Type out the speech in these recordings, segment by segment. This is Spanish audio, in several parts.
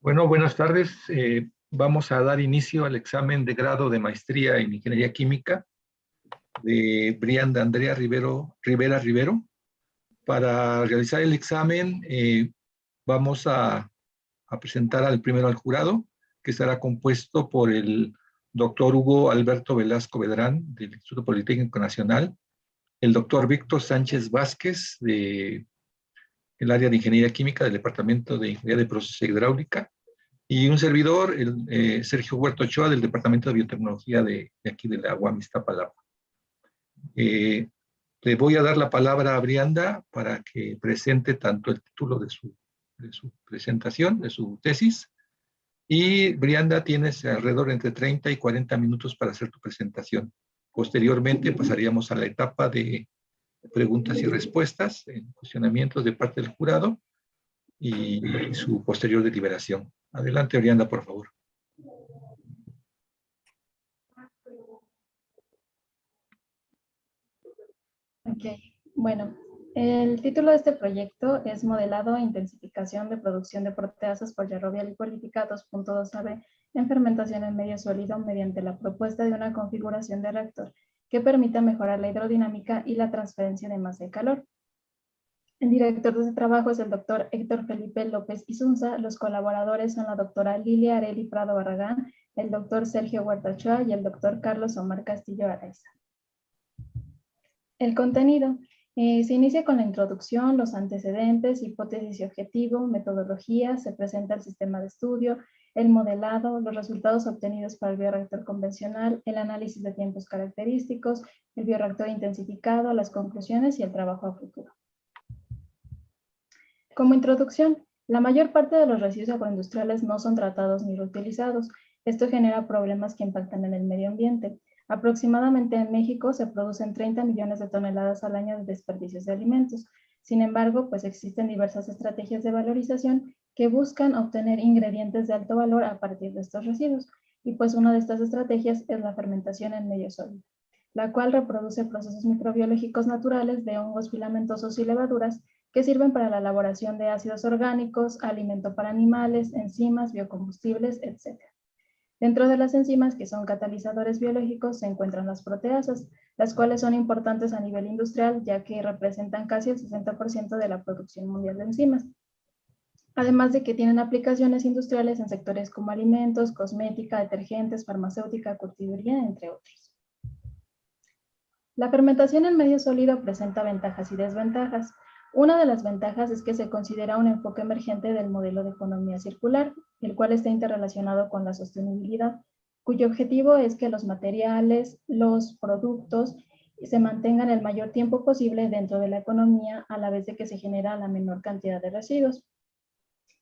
Bueno, buenas tardes. Vamos a dar inicio al examen de grado de maestría en Ingeniería Química de Brianda Andrea Rivera Rivero. Para realizar el examen vamos a presentar primero al jurado, que estará compuesto por el doctor Hugo Alberto Velasco Bedrán, del Instituto Politécnico Nacional, el doctor Víctor Sánchez Vázquez, del área de Ingeniería Química del Departamento de Ingeniería de Procesos e Hidráulica, y un servidor, Sergio Huerta Ochoa, del Departamento de Biotecnología de aquí de la UAM Iztapalapa. Le voy a dar la palabra a Brianda para que presente tanto el título de su presentación, de su tesis, y Brianda, tienes alrededor entre 30 y 40 minutos para hacer tu presentación. Posteriormente pasaríamos a la etapa de preguntas y respuestas, cuestionamientos de parte del jurado y su posterior deliberación. Adelante, Brianda, por favor. Ok, bueno, el título de este proyecto es Modelado e Intensificación de Producción de Proteasas por Yarrowia lipolítica 2.2AB en fermentación en medio sólido mediante la propuesta de una configuración de reactor que permita mejorar la hidrodinámica y la transferencia de masa y calor. El director de este trabajo es el doctor Héctor Felipe López Isunza. Los colaboradores son la doctora Lilia Areli Prado Barragán, el doctor Sergio Huerta Ochoa y el doctor Carlos Omar Castillo Araiza. El contenido. Se inicia con la introducción, los antecedentes, hipótesis y objetivo, metodología, se presenta el sistema de estudio, el modelado, los resultados obtenidos para el bioreactor convencional, el análisis de tiempos característicos, el bioreactor intensificado, las conclusiones y el trabajo a futuro. Como introducción, la mayor parte de los residuos agroindustriales no son tratados ni reutilizados. Esto genera problemas que impactan en el medio ambiente. Aproximadamente en México se producen 30 millones de toneladas al año de desperdicios de alimentos. Sin embargo, pues existen diversas estrategias de valorización que buscan obtener ingredientes de alto valor a partir de estos residuos. Y pues una de estas estrategias es la fermentación en medio sólido, la cual reproduce procesos microbiológicos naturales de hongos filamentosos y levaduras que sirven para la elaboración de ácidos orgánicos, alimento para animales, enzimas, biocombustibles, etc. Dentro de las enzimas, que son catalizadores biológicos, se encuentran las proteasas, las cuales son importantes a nivel industrial, ya que representan casi el 60% de la producción mundial de enzimas. Además de que tienen aplicaciones industriales en sectores como alimentos, cosmética, detergentes, farmacéutica, curtiduría, entre otros. La fermentación en medio sólido presenta ventajas y desventajas. Una de las ventajas es que se considera un enfoque emergente del modelo de economía circular, el cual está interrelacionado con la sostenibilidad, cuyo objetivo es que los materiales, los productos, se mantengan el mayor tiempo posible dentro de la economía a la vez de que se genera la menor cantidad de residuos.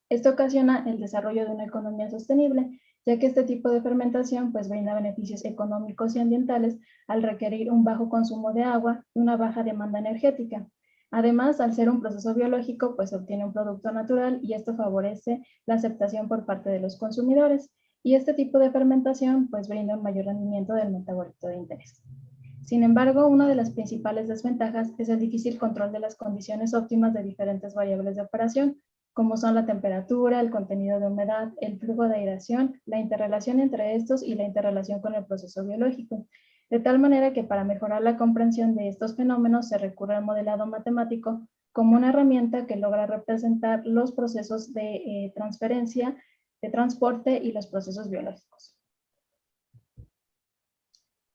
Esto ocasiona el desarrollo de una economía sostenible, ya que este tipo de fermentación pues brinda beneficios económicos y ambientales al requerir un bajo consumo de agua y una baja demanda energética. Además, al ser un proceso biológico, pues se obtiene un producto natural y esto favorece la aceptación por parte de los consumidores. Y este tipo de fermentación pues brinda un mayor rendimiento del metabolito de interés. Sin embargo, una de las principales desventajas es el difícil control de las condiciones óptimas de diferentes variables de operación, como son la temperatura, el contenido de humedad, el flujo de aireación, la interrelación entre estos y la interrelación con el proceso biológico. De tal manera que para mejorar la comprensión de estos fenómenos se recurre al modelado matemático como una herramienta que logra representar los procesos de transferencia, de transporte y los procesos biológicos.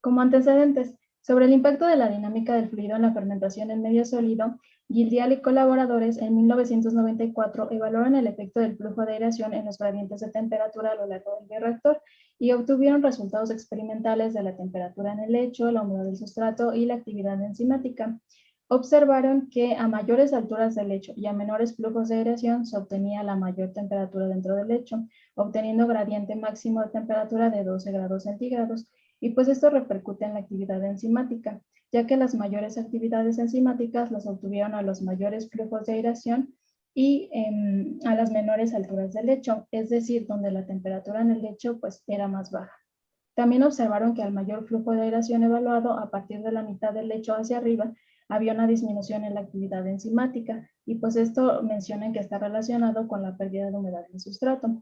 Como antecedentes, sobre el impacto de la dinámica del fluido en la fermentación en medio sólido, Gildial y colaboradores en 1994 evaluaron el efecto del flujo de aireación en los gradientes de temperatura a lo largo del bioreactor y obtuvieron resultados experimentales de la temperatura en el lecho, la humedad del sustrato y la actividad enzimática. Observaron que a mayores alturas del lecho y a menores flujos de aireación se obtenía la mayor temperatura dentro del lecho, obteniendo gradiente máximo de temperatura de 12 grados centígrados, y pues esto repercute en la actividad enzimática, ya que las mayores actividades enzimáticas las obtuvieron a los mayores flujos de aireación y a las menores alturas del lecho, es decir, donde la temperatura en el lecho pues era más baja. También observaron que al mayor flujo de aireación evaluado a partir de la mitad del lecho hacia arriba, había una disminución en la actividad enzimática, y pues esto mencionan que está relacionado con la pérdida de humedad en el sustrato.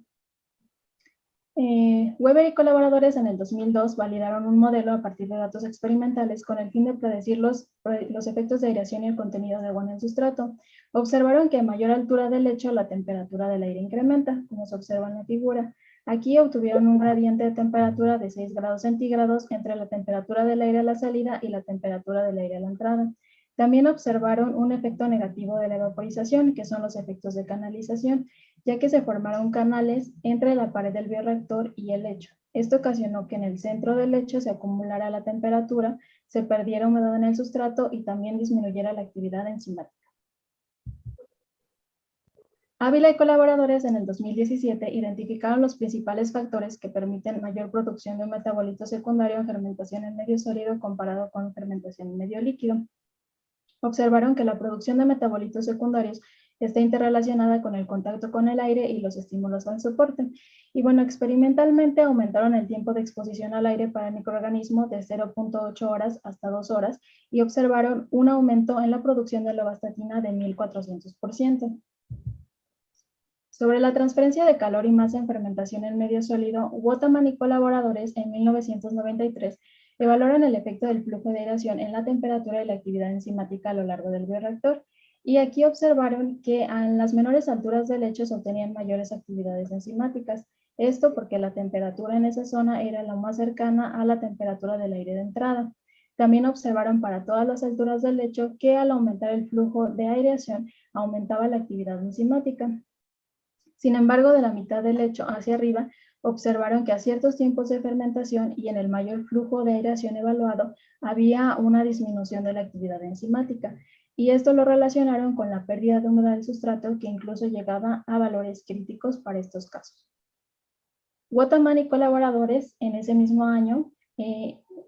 Weber y colaboradores en el 2002 validaron un modelo a partir de datos experimentales con el fin de predecir los efectos de aireación y el contenido de agua en el sustrato. Observaron que a mayor altura del lecho la temperatura del aire incrementa, como se observa en la figura. Aquí obtuvieron un gradiente de temperatura de 6 grados centígrados entre la temperatura del aire a la salida y la temperatura del aire a la entrada. También observaron un efecto negativo de la evaporización, que son los efectos de canalización, ya que se formaron canales entre la pared del bioreactor y el lecho. Esto ocasionó que en el centro del lecho se acumulara la temperatura, se perdiera humedad en el sustrato y también disminuyera la actividad enzimática. Ávila y colaboradores en el 2017 identificaron los principales factores que permiten mayor producción de un metabolito secundario en fermentación en medio sólido comparado con fermentación en medio líquido. Observaron que la producción de metabolitos secundarios está interrelacionada con el contacto con el aire y los estímulos al soporte. Y bueno, experimentalmente aumentaron el tiempo de exposición al aire para el microorganismo de 0.8 horas hasta 2 horas y observaron un aumento en la producción de lovastatina de 1400%. Sobre la transferencia de calor y masa en fermentación en medio sólido, Waterman y colaboradores en 1993 evaluaron el efecto del flujo de aireación en la temperatura y la actividad enzimática a lo largo del bioreactor, y aquí observaron que a las menores alturas del lecho se obtenían mayores actividades enzimáticas. Esto porque la temperatura en esa zona era la más cercana a la temperatura del aire de entrada. También observaron para todas las alturas del lecho que al aumentar el flujo de aireación aumentaba la actividad enzimática. Sin embargo, de la mitad del lecho hacia arriba, observaron que a ciertos tiempos de fermentación y en el mayor flujo de aireación evaluado, había una disminución de la actividad enzimática, y esto lo relacionaron con la pérdida de humedad del sustrato, que incluso llegaba a valores críticos para estos casos. Waterman y colaboradores en ese mismo año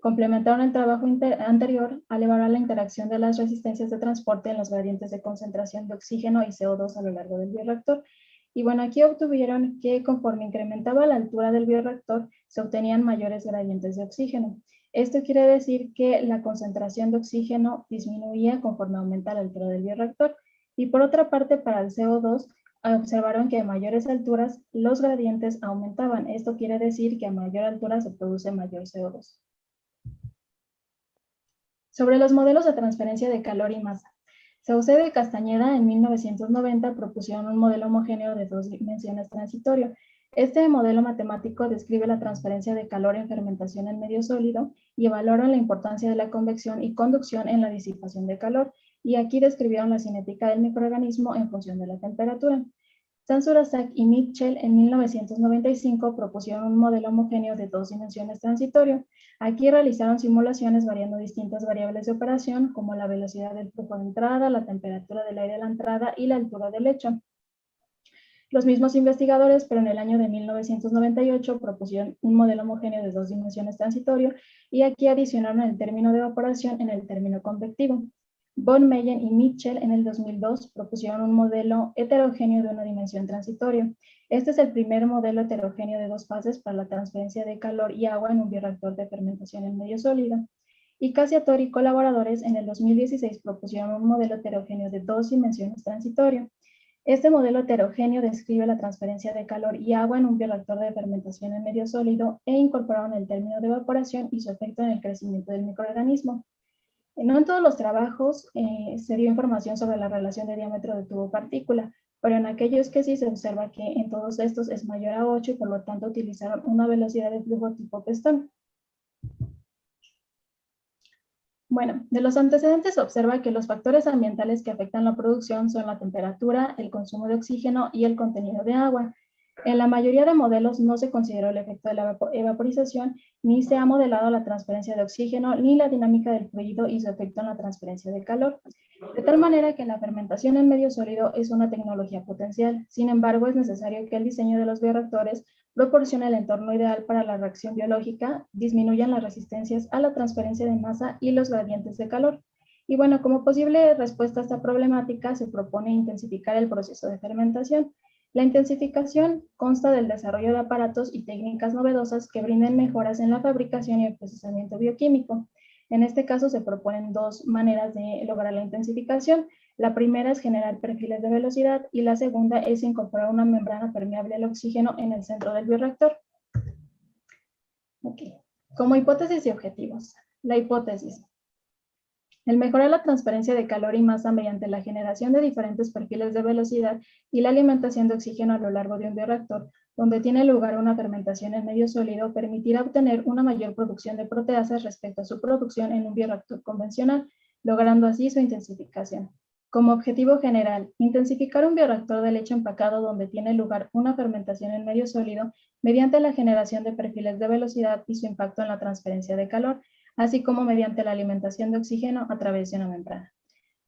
complementaron el trabajo anterior al evaluar la interacción de las resistencias de transporte en los gradientes de concentración de oxígeno y CO2 a lo largo del bioreactor. Y bueno, aquí obtuvieron que conforme incrementaba la altura del bioreactor, se obtenían mayores gradientes de oxígeno. Esto quiere decir que la concentración de oxígeno disminuía conforme aumenta la altura del bioreactor. Y por otra parte, para el CO2, observaron que a mayores alturas los gradientes aumentaban. Esto quiere decir que a mayor altura se produce mayor CO2. Sobre los modelos de transferencia de calor y masa. Saucedo y Castañeda en 1990 propusieron un modelo homogéneo de 2 dimensiones transitorio. Este modelo matemático describe la transferencia de calor en fermentación en medio sólido y evaluaron la importancia de la convección y conducción en la disipación de calor, y aquí describieron la cinética del microorganismo en función de la temperatura. Sansurazak y Mitchell en 1995 propusieron un modelo homogéneo de 2 dimensiones transitorio. Aquí realizaron simulaciones variando distintas variables de operación, como la velocidad del flujo de entrada, la temperatura del aire a la entrada y la altura del lecho. Los mismos investigadores, pero en el año de 1998, propusieron un modelo homogéneo de 2 dimensiones transitorio, y aquí adicionaron el término de evaporación en el término convectivo. Von Meyen y Mitchell en el 2002 propusieron un modelo heterogéneo de 1 dimensión transitorio. Este es el primer modelo heterogéneo de 2 fases para la transferencia de calor y agua en un bioreactor de fermentación en medio sólido. Y Cacciatore y colaboradores en el 2016 propusieron un modelo heterogéneo de 2 dimensiones transitorio. Este modelo heterogéneo describe la transferencia de calor y agua en un bioreactor de fermentación en medio sólido e incorporaron el término de evaporación y su efecto en el crecimiento del microorganismo. No en todos los trabajos se dio información sobre la relación de diámetro de tubo-partícula, pero en aquellos que sí se observa que en todos estos es mayor a 8 y por lo tanto utilizaron una velocidad de flujo tipo pistón. Bueno, de los antecedentes se observa que los factores ambientales que afectan la producción son la temperatura, el consumo de oxígeno y el contenido de agua. En la mayoría de modelos no se consideró el efecto de la evaporización, ni se ha modelado la transferencia de oxígeno, ni la dinámica del fluido y su efecto en la transferencia de calor. De tal manera que la fermentación en medio sólido es una tecnología potencial. Sin embargo, es necesario que el diseño de los bioreactores proporcione el entorno ideal para la reacción biológica, disminuyan las resistencias a la transferencia de masa y los gradientes de calor. Y bueno, como posible respuesta a esta problemática, se propone intensificar el proceso de fermentación. La intensificación consta del desarrollo de aparatos y técnicas novedosas que brinden mejoras en la fabricación y el procesamiento bioquímico. En este caso se proponen dos maneras de lograr la intensificación. La primera es generar perfiles de velocidad y la segunda es incorporar una membrana permeable al oxígeno en el centro del bioreactor. Okay. Como hipótesis y objetivos. La hipótesis. El mejorar la transferencia de calor y masa mediante la generación de diferentes perfiles de velocidad y la alimentación de oxígeno a lo largo de un bioreactor, donde tiene lugar una fermentación en medio sólido, permitirá obtener una mayor producción de proteasas respecto a su producción en un bioreactor convencional, logrando así su intensificación. Como objetivo general, intensificar un bioreactor de leche empacado donde tiene lugar una fermentación en medio sólido mediante la generación de perfiles de velocidad y su impacto en la transferencia de calor, así como mediante la alimentación de oxígeno a través de una membrana.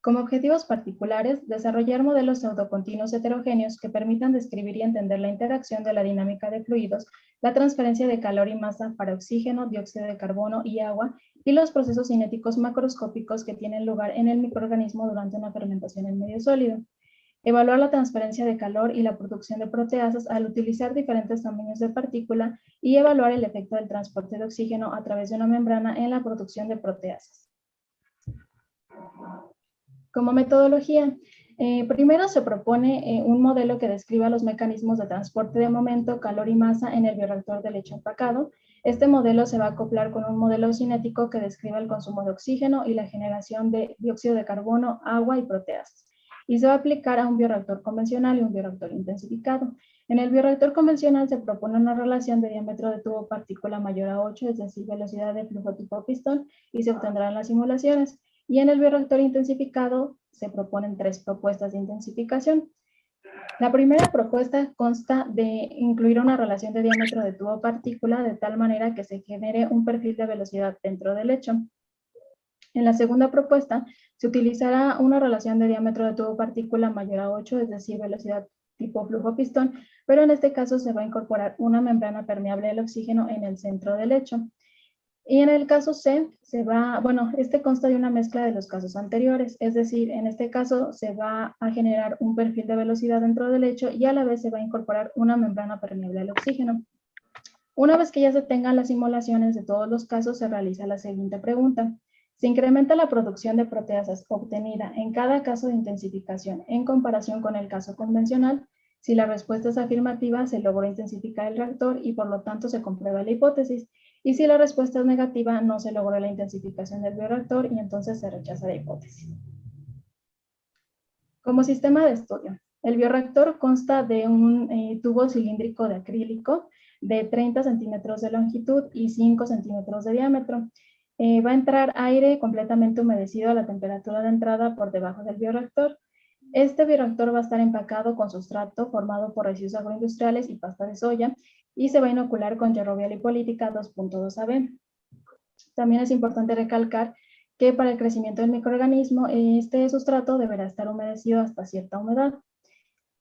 Como objetivos particulares, desarrollar modelos pseudocontinuos heterogéneos que permitan describir y entender la interacción de la dinámica de fluidos, la transferencia de calor y masa para oxígeno, dióxido de carbono y agua, y los procesos cinéticos macroscópicos que tienen lugar en el microorganismo durante una fermentación en medio sólido. Evaluar la transferencia de calor y la producción de proteasas al utilizar diferentes tamaños de partícula y evaluar el efecto del transporte de oxígeno a través de una membrana en la producción de proteasas. Como metodología, primero se propone un modelo que describa los mecanismos de transporte de momento, calor y masa en el bioreactor de leche empacado. Este modelo se va a acoplar con un modelo cinético que describa el consumo de oxígeno y la generación de dióxido de carbono, agua y proteasas. Y se va a aplicar a un bioreactor convencional y un bioreactor intensificado. En el bioreactor convencional se propone una relación de diámetro de tubo partícula mayor a 8, es decir, velocidad de flujo tipo pistón, y se obtendrán las simulaciones. Y en el bioreactor intensificado se proponen 3 propuestas de intensificación. La primera propuesta consta de incluir una relación de diámetro de tubo partícula de tal manera que se genere un perfil de velocidad dentro del lecho. En la segunda propuesta se utilizará una relación de diámetro de tubo partícula mayor a 8, es decir, velocidad tipo flujo pistón, pero en este caso se va a incorporar una membrana permeable del oxígeno en el centro del lecho. Y en el caso C, este consta de una mezcla de los casos anteriores, es decir, en este caso se va a generar un perfil de velocidad dentro del lecho y a la vez se va a incorporar una membrana permeable al oxígeno. Una vez que ya se tengan las simulaciones de todos los casos, se realiza la siguiente pregunta. ¿Se incrementa la producción de proteasas obtenida en cada caso de intensificación en comparación con el caso convencional? Si la respuesta es afirmativa, se logró intensificar el reactor y por lo tanto se comprueba la hipótesis. Y si la respuesta es negativa, no se logró la intensificación del bioreactor y entonces se rechaza la hipótesis. Como sistema de estudio, el bioreactor consta de un tubo cilíndrico de acrílico de 30 centímetros de longitud y 5 centímetros de diámetro. Va a entrar aire completamente humedecido a la temperatura de entrada por debajo del bioreactor. Este bioreactor va a estar empacado con sustrato formado por residuos agroindustriales y pasta de soya y se va a inocular con yerrovia lipolítica 2.2 AB. También es importante recalcar que para el crecimiento del microorganismo este sustrato deberá estar humedecido hasta cierta humedad.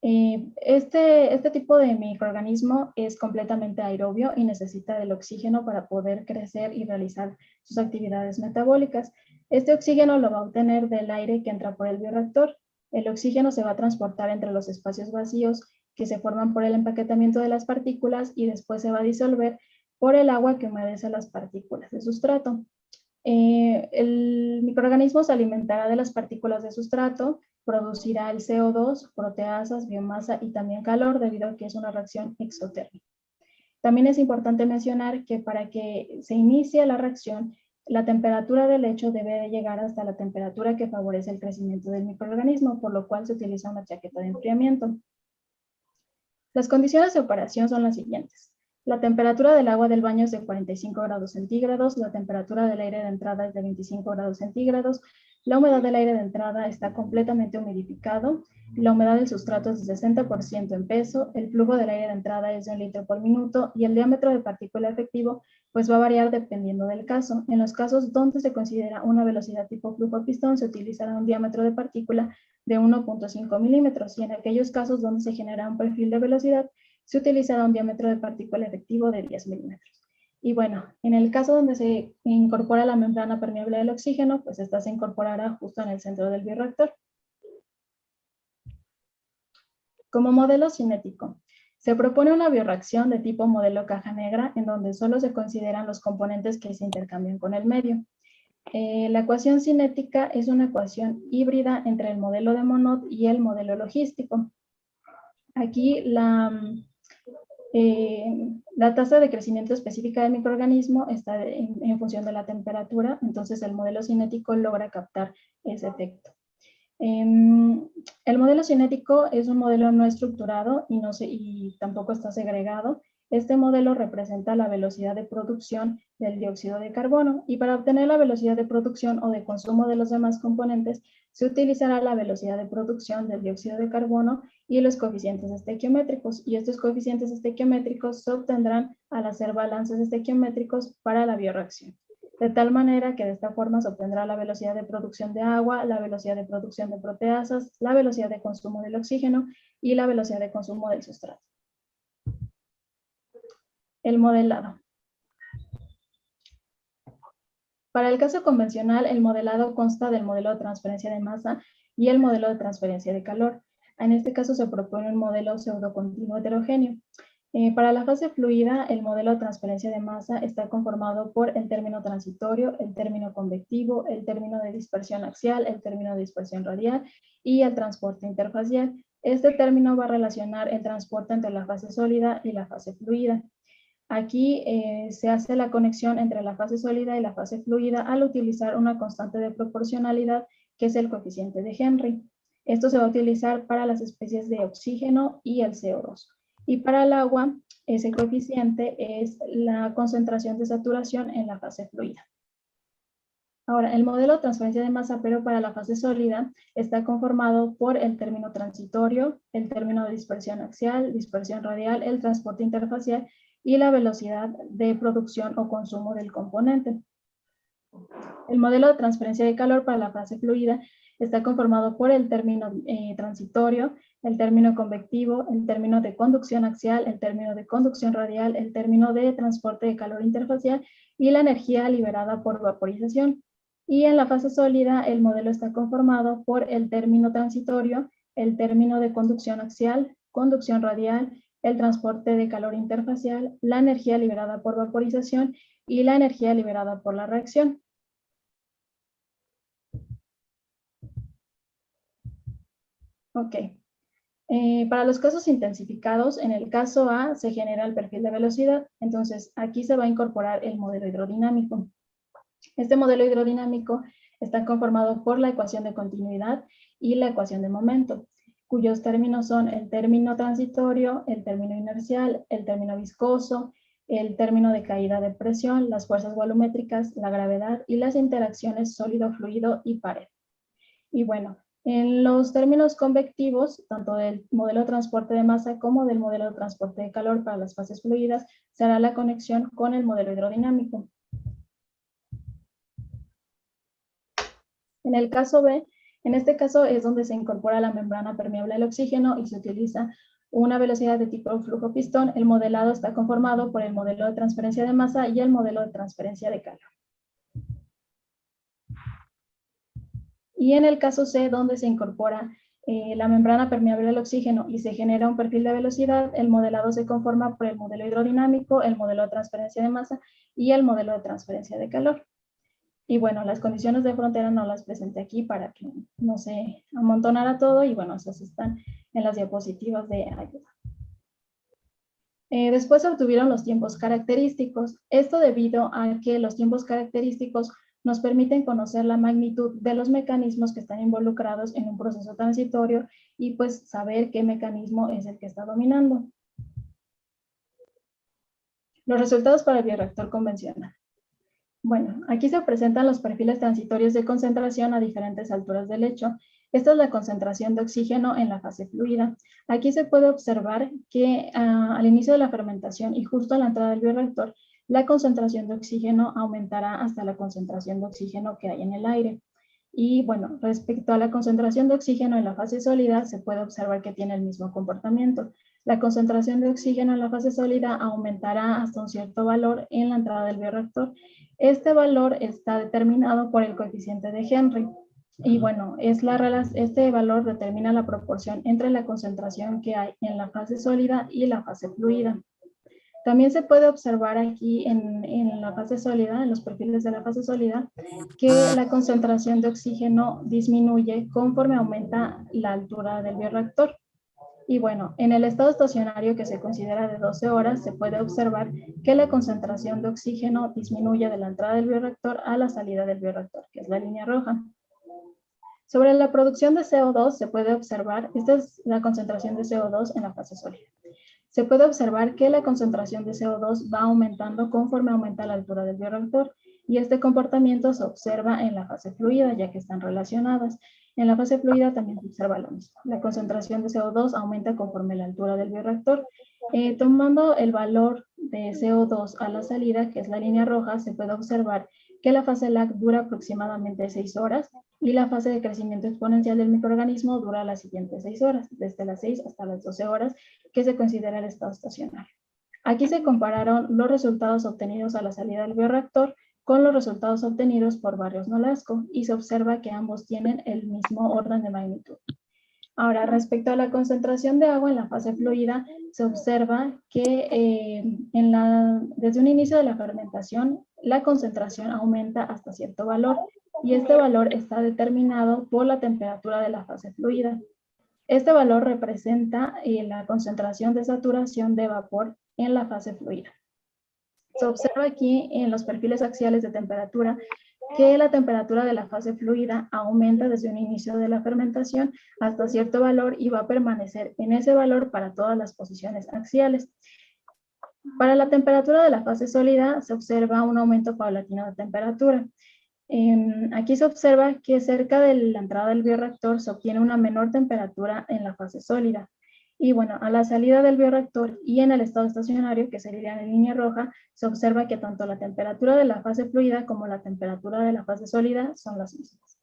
Este tipo de microorganismo es completamente aerobio y necesita del oxígeno para poder crecer y realizar sus actividades metabólicas. Este oxígeno lo va a obtener del aire que entra por el bioreactor. El oxígeno se va a transportar entre los espacios vacíos que se forman por el empaquetamiento de las partículas y después se va a disolver por el agua que humedece las partículas de sustrato. El microorganismo se alimentará de las partículas de sustrato, producirá el CO2, proteasas, biomasa y también calor debido a que es una reacción exotérmica. También es importante mencionar que para que se inicie la reacción, la temperatura del lecho debe de llegar hasta la temperatura que favorece el crecimiento del microorganismo, por lo cual se utiliza una chaqueta de enfriamiento. Las condiciones de operación son las siguientes. La temperatura del agua del baño es de 45 grados centígrados, la temperatura del aire de entrada es de 25 grados centígrados, la humedad del aire de entrada está completamente humidificado, la humedad del sustrato es de 60% en peso, el flujo del aire de entrada es de 1 litro por minuto y el diámetro de partícula efectivo pues va a variar dependiendo del caso. En los casos donde se considera una velocidad tipo flujo pistón se utilizará un diámetro de partícula de 1.5 milímetros y en aquellos casos donde se genera un perfil de velocidad se utilizará un diámetro de partícula efectivo de 10 milímetros. Y bueno, en el caso donde se incorpora la membrana permeable del oxígeno, pues esta se incorporará justo en el centro del bioreactor. Como modelo cinético, se propone una bioreacción de tipo modelo caja negra en donde solo se consideran los componentes que se intercambian con el medio. La ecuación cinética es una ecuación híbrida entre el modelo de Monod y el modelo logístico. Aquí la tasa de crecimiento específica del microorganismo está en función de la temperatura, entonces el modelo cinético logra captar ese efecto. El modelo cinético es un modelo no estructurado y tampoco está segregado. Este modelo representa la velocidad de producción del dióxido de carbono y para obtener la velocidad de producción o de consumo de los demás componentes se utilizará la velocidad de producción del dióxido de carbono y los coeficientes estequiométricos, y estos coeficientes estequiométricos se obtendrán al hacer balances estequiométricos para la bioreacción. De tal manera que de esta forma se obtendrá la velocidad de producción de agua, la velocidad de producción de proteasas, la velocidad de consumo del oxígeno y la velocidad de consumo del sustrato. El modelado. Para el caso convencional, el modelado consta del modelo de transferencia de masa y el modelo de transferencia de calor. En este caso se propone un modelo pseudocontinuo heterogéneo. Para la fase fluida, el modelo de transferencia de masa está conformado por el término transitorio, el término convectivo, el término de dispersión axial, el término de dispersión radial y el transporte interfacial. Este término va a relacionar el transporte entre la fase sólida y la fase fluida. Aquí se hace la conexión entre la fase sólida y la fase fluida al utilizar una constante de proporcionalidad que es el coeficiente de Henry. Esto se va a utilizar para las especies de oxígeno y el CO2. Y para el agua, ese coeficiente es la concentración de saturación en la fase fluida. Ahora, el modelo de transferencia de masa, pero para la fase sólida, está conformado por el término transitorio, el término de dispersión axial, dispersión radial, el transporte interfacial y la velocidad de producción o consumo del componente. El modelo de transferencia de calor para la fase fluida está conformado por el término transitorio, el término convectivo, el término de conducción axial, el término de conducción radial, el término de transporte de calor interfacial y la energía liberada por vaporización. Y en la fase sólida, el modelo está conformado por el término transitorio, el término de conducción axial, conducción radial, el transporte de calor interfacial, la energía liberada por vaporización y la energía liberada por la reacción. Ok. Para los casos intensificados, en el caso A se genera el perfil de velocidad, entonces aquí se va a incorporar el modelo hidrodinámico. Este modelo hidrodinámico está conformado por la ecuación de continuidad y la ecuación de momento, cuyos términos son el término transitorio, el término inercial, el término viscoso, el término de caída de presión, las fuerzas volumétricas, la gravedad y las interacciones sólido-fluido y pared. Y bueno, en los términos convectivos, tanto del modelo de transporte de masa como del modelo de transporte de calor para las fases fluidas, se hará la conexión con el modelo hidrodinámico. En el caso B, en este caso es donde se incorpora la membrana permeable al oxígeno y se utiliza una velocidad de tipo flujo pistón. El modelado está conformado por el modelo de transferencia de masa y el modelo de transferencia de calor. Y en el caso C, donde se incorpora la membrana permeable al oxígeno y se genera un perfil de velocidad, el modelado se conforma por el modelo hidrodinámico, el modelo de transferencia de masa y el modelo de transferencia de calor. Y bueno, las condiciones de frontera no las presenté aquí para que no se amontonara todo y bueno, esas están en las diapositivas de ayuda. Después se obtuvieron los tiempos característicos. Esto debido a que los tiempos característicos nos permiten conocer la magnitud de los mecanismos que están involucrados en un proceso transitorio y pues saber qué mecanismo es el que está dominando. Los resultados para el bioreactor convencional. Bueno, aquí se presentan los perfiles transitorios de concentración a diferentes alturas del lecho. Esta es la concentración de oxígeno en la fase fluida. Aquí se puede observar que al inicio de la fermentación y justo a la entrada del bioreactor, la concentración de oxígeno aumentará hasta la concentración de oxígeno que hay en el aire. Y bueno, respecto a la concentración de oxígeno en la fase sólida, se puede observar que tiene el mismo comportamiento. La concentración de oxígeno en la fase sólida aumentará hasta un cierto valor en la entrada del bioreactor. Este valor está determinado por el coeficiente de Henry. Y bueno, este valor determina la proporción entre la concentración que hay en la fase sólida y la fase fluida. También se puede observar aquí en la fase sólida, en los perfiles de la fase sólida, que la concentración de oxígeno disminuye conforme aumenta la altura del bioreactor. Y bueno, en el estado estacionario, que se considera de 12 horas, se puede observar que la concentración de oxígeno disminuye de la entrada del bioreactor a la salida del bioreactor, que es la línea roja. Sobre la producción de CO2 se puede observar, esta es la concentración de CO2 en la fase sólida. Se puede observar que la concentración de CO2 va aumentando conforme aumenta la altura del bioreactor, y este comportamiento se observa en la fase fluida, ya que están relacionadas. En la fase fluida también se observa lo mismo. La concentración de CO2 aumenta conforme la altura del bioreactor. Tomando el valor de CO2 a la salida, que es la línea roja, se puede observar que la fase lag dura aproximadamente 6 horas y la fase de crecimiento exponencial del microorganismo dura las siguientes 6 horas, desde las 6 hasta las 12 horas, que se considera el estado estacionario. Aquí se compararon los resultados obtenidos a la salida del bioreactor con los resultados obtenidos por Barrios-Nolasco y se observa que ambos tienen el mismo orden de magnitud. Ahora, respecto a la concentración de agua en la fase fluida, se observa que desde un inicio de la fermentación, la concentración aumenta hasta cierto valor, y este valor está determinado por la temperatura de la fase fluida. Este valor representa la concentración de saturación de vapor en la fase fluida. Se observa aquí en los perfiles axiales de temperatura que la temperatura de la fase fluida aumenta desde un inicio de la fermentación hasta cierto valor y va a permanecer en ese valor para todas las posiciones axiales. Para la temperatura de la fase sólida se observa un aumento paulatino de temperatura. Aquí se observa que cerca de la entrada del bioreactor se obtiene una menor temperatura en la fase sólida. Y bueno, a la salida del bioreactor y en el estado estacionario, que sería en línea roja, se observa que tanto la temperatura de la fase fluida como la temperatura de la fase sólida son las mismas.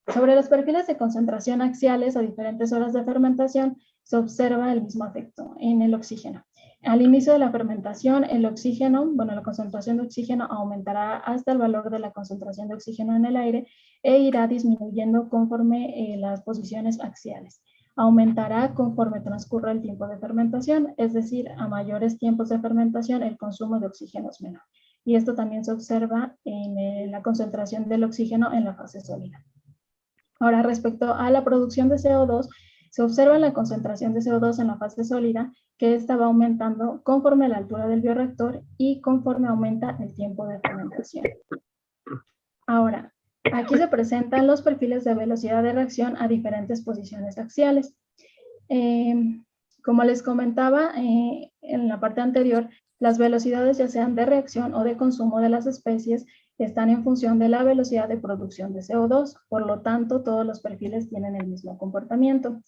Sobre los perfiles de concentración axiales a diferentes horas de fermentación, se observa el mismo efecto en el oxígeno. Al inicio de la fermentación, el oxígeno, la concentración de oxígeno aumentará hasta el valor de la concentración de oxígeno en el aire e irá disminuyendo conforme las posiciones axiales. Aumentará conforme transcurra el tiempo de fermentación, es decir, a mayores tiempos de fermentación el consumo de oxígeno es menor. Y esto también se observa en la concentración del oxígeno en la fase sólida. Ahora, respecto a la producción de CO2, se observa la concentración de CO2 en la fase sólida, que esta va aumentando conforme la altura del bioreactor y conforme aumenta el tiempo de fermentación. Ahora, aquí se presentan los perfiles de velocidad de reacción a diferentes posiciones axiales. Como les comentaba en la parte anterior, las velocidades ya sean de reacción o de consumo de las especies están en función de la velocidad de producción de CO2, por lo tanto todos los perfiles tienen el mismo comportamiento.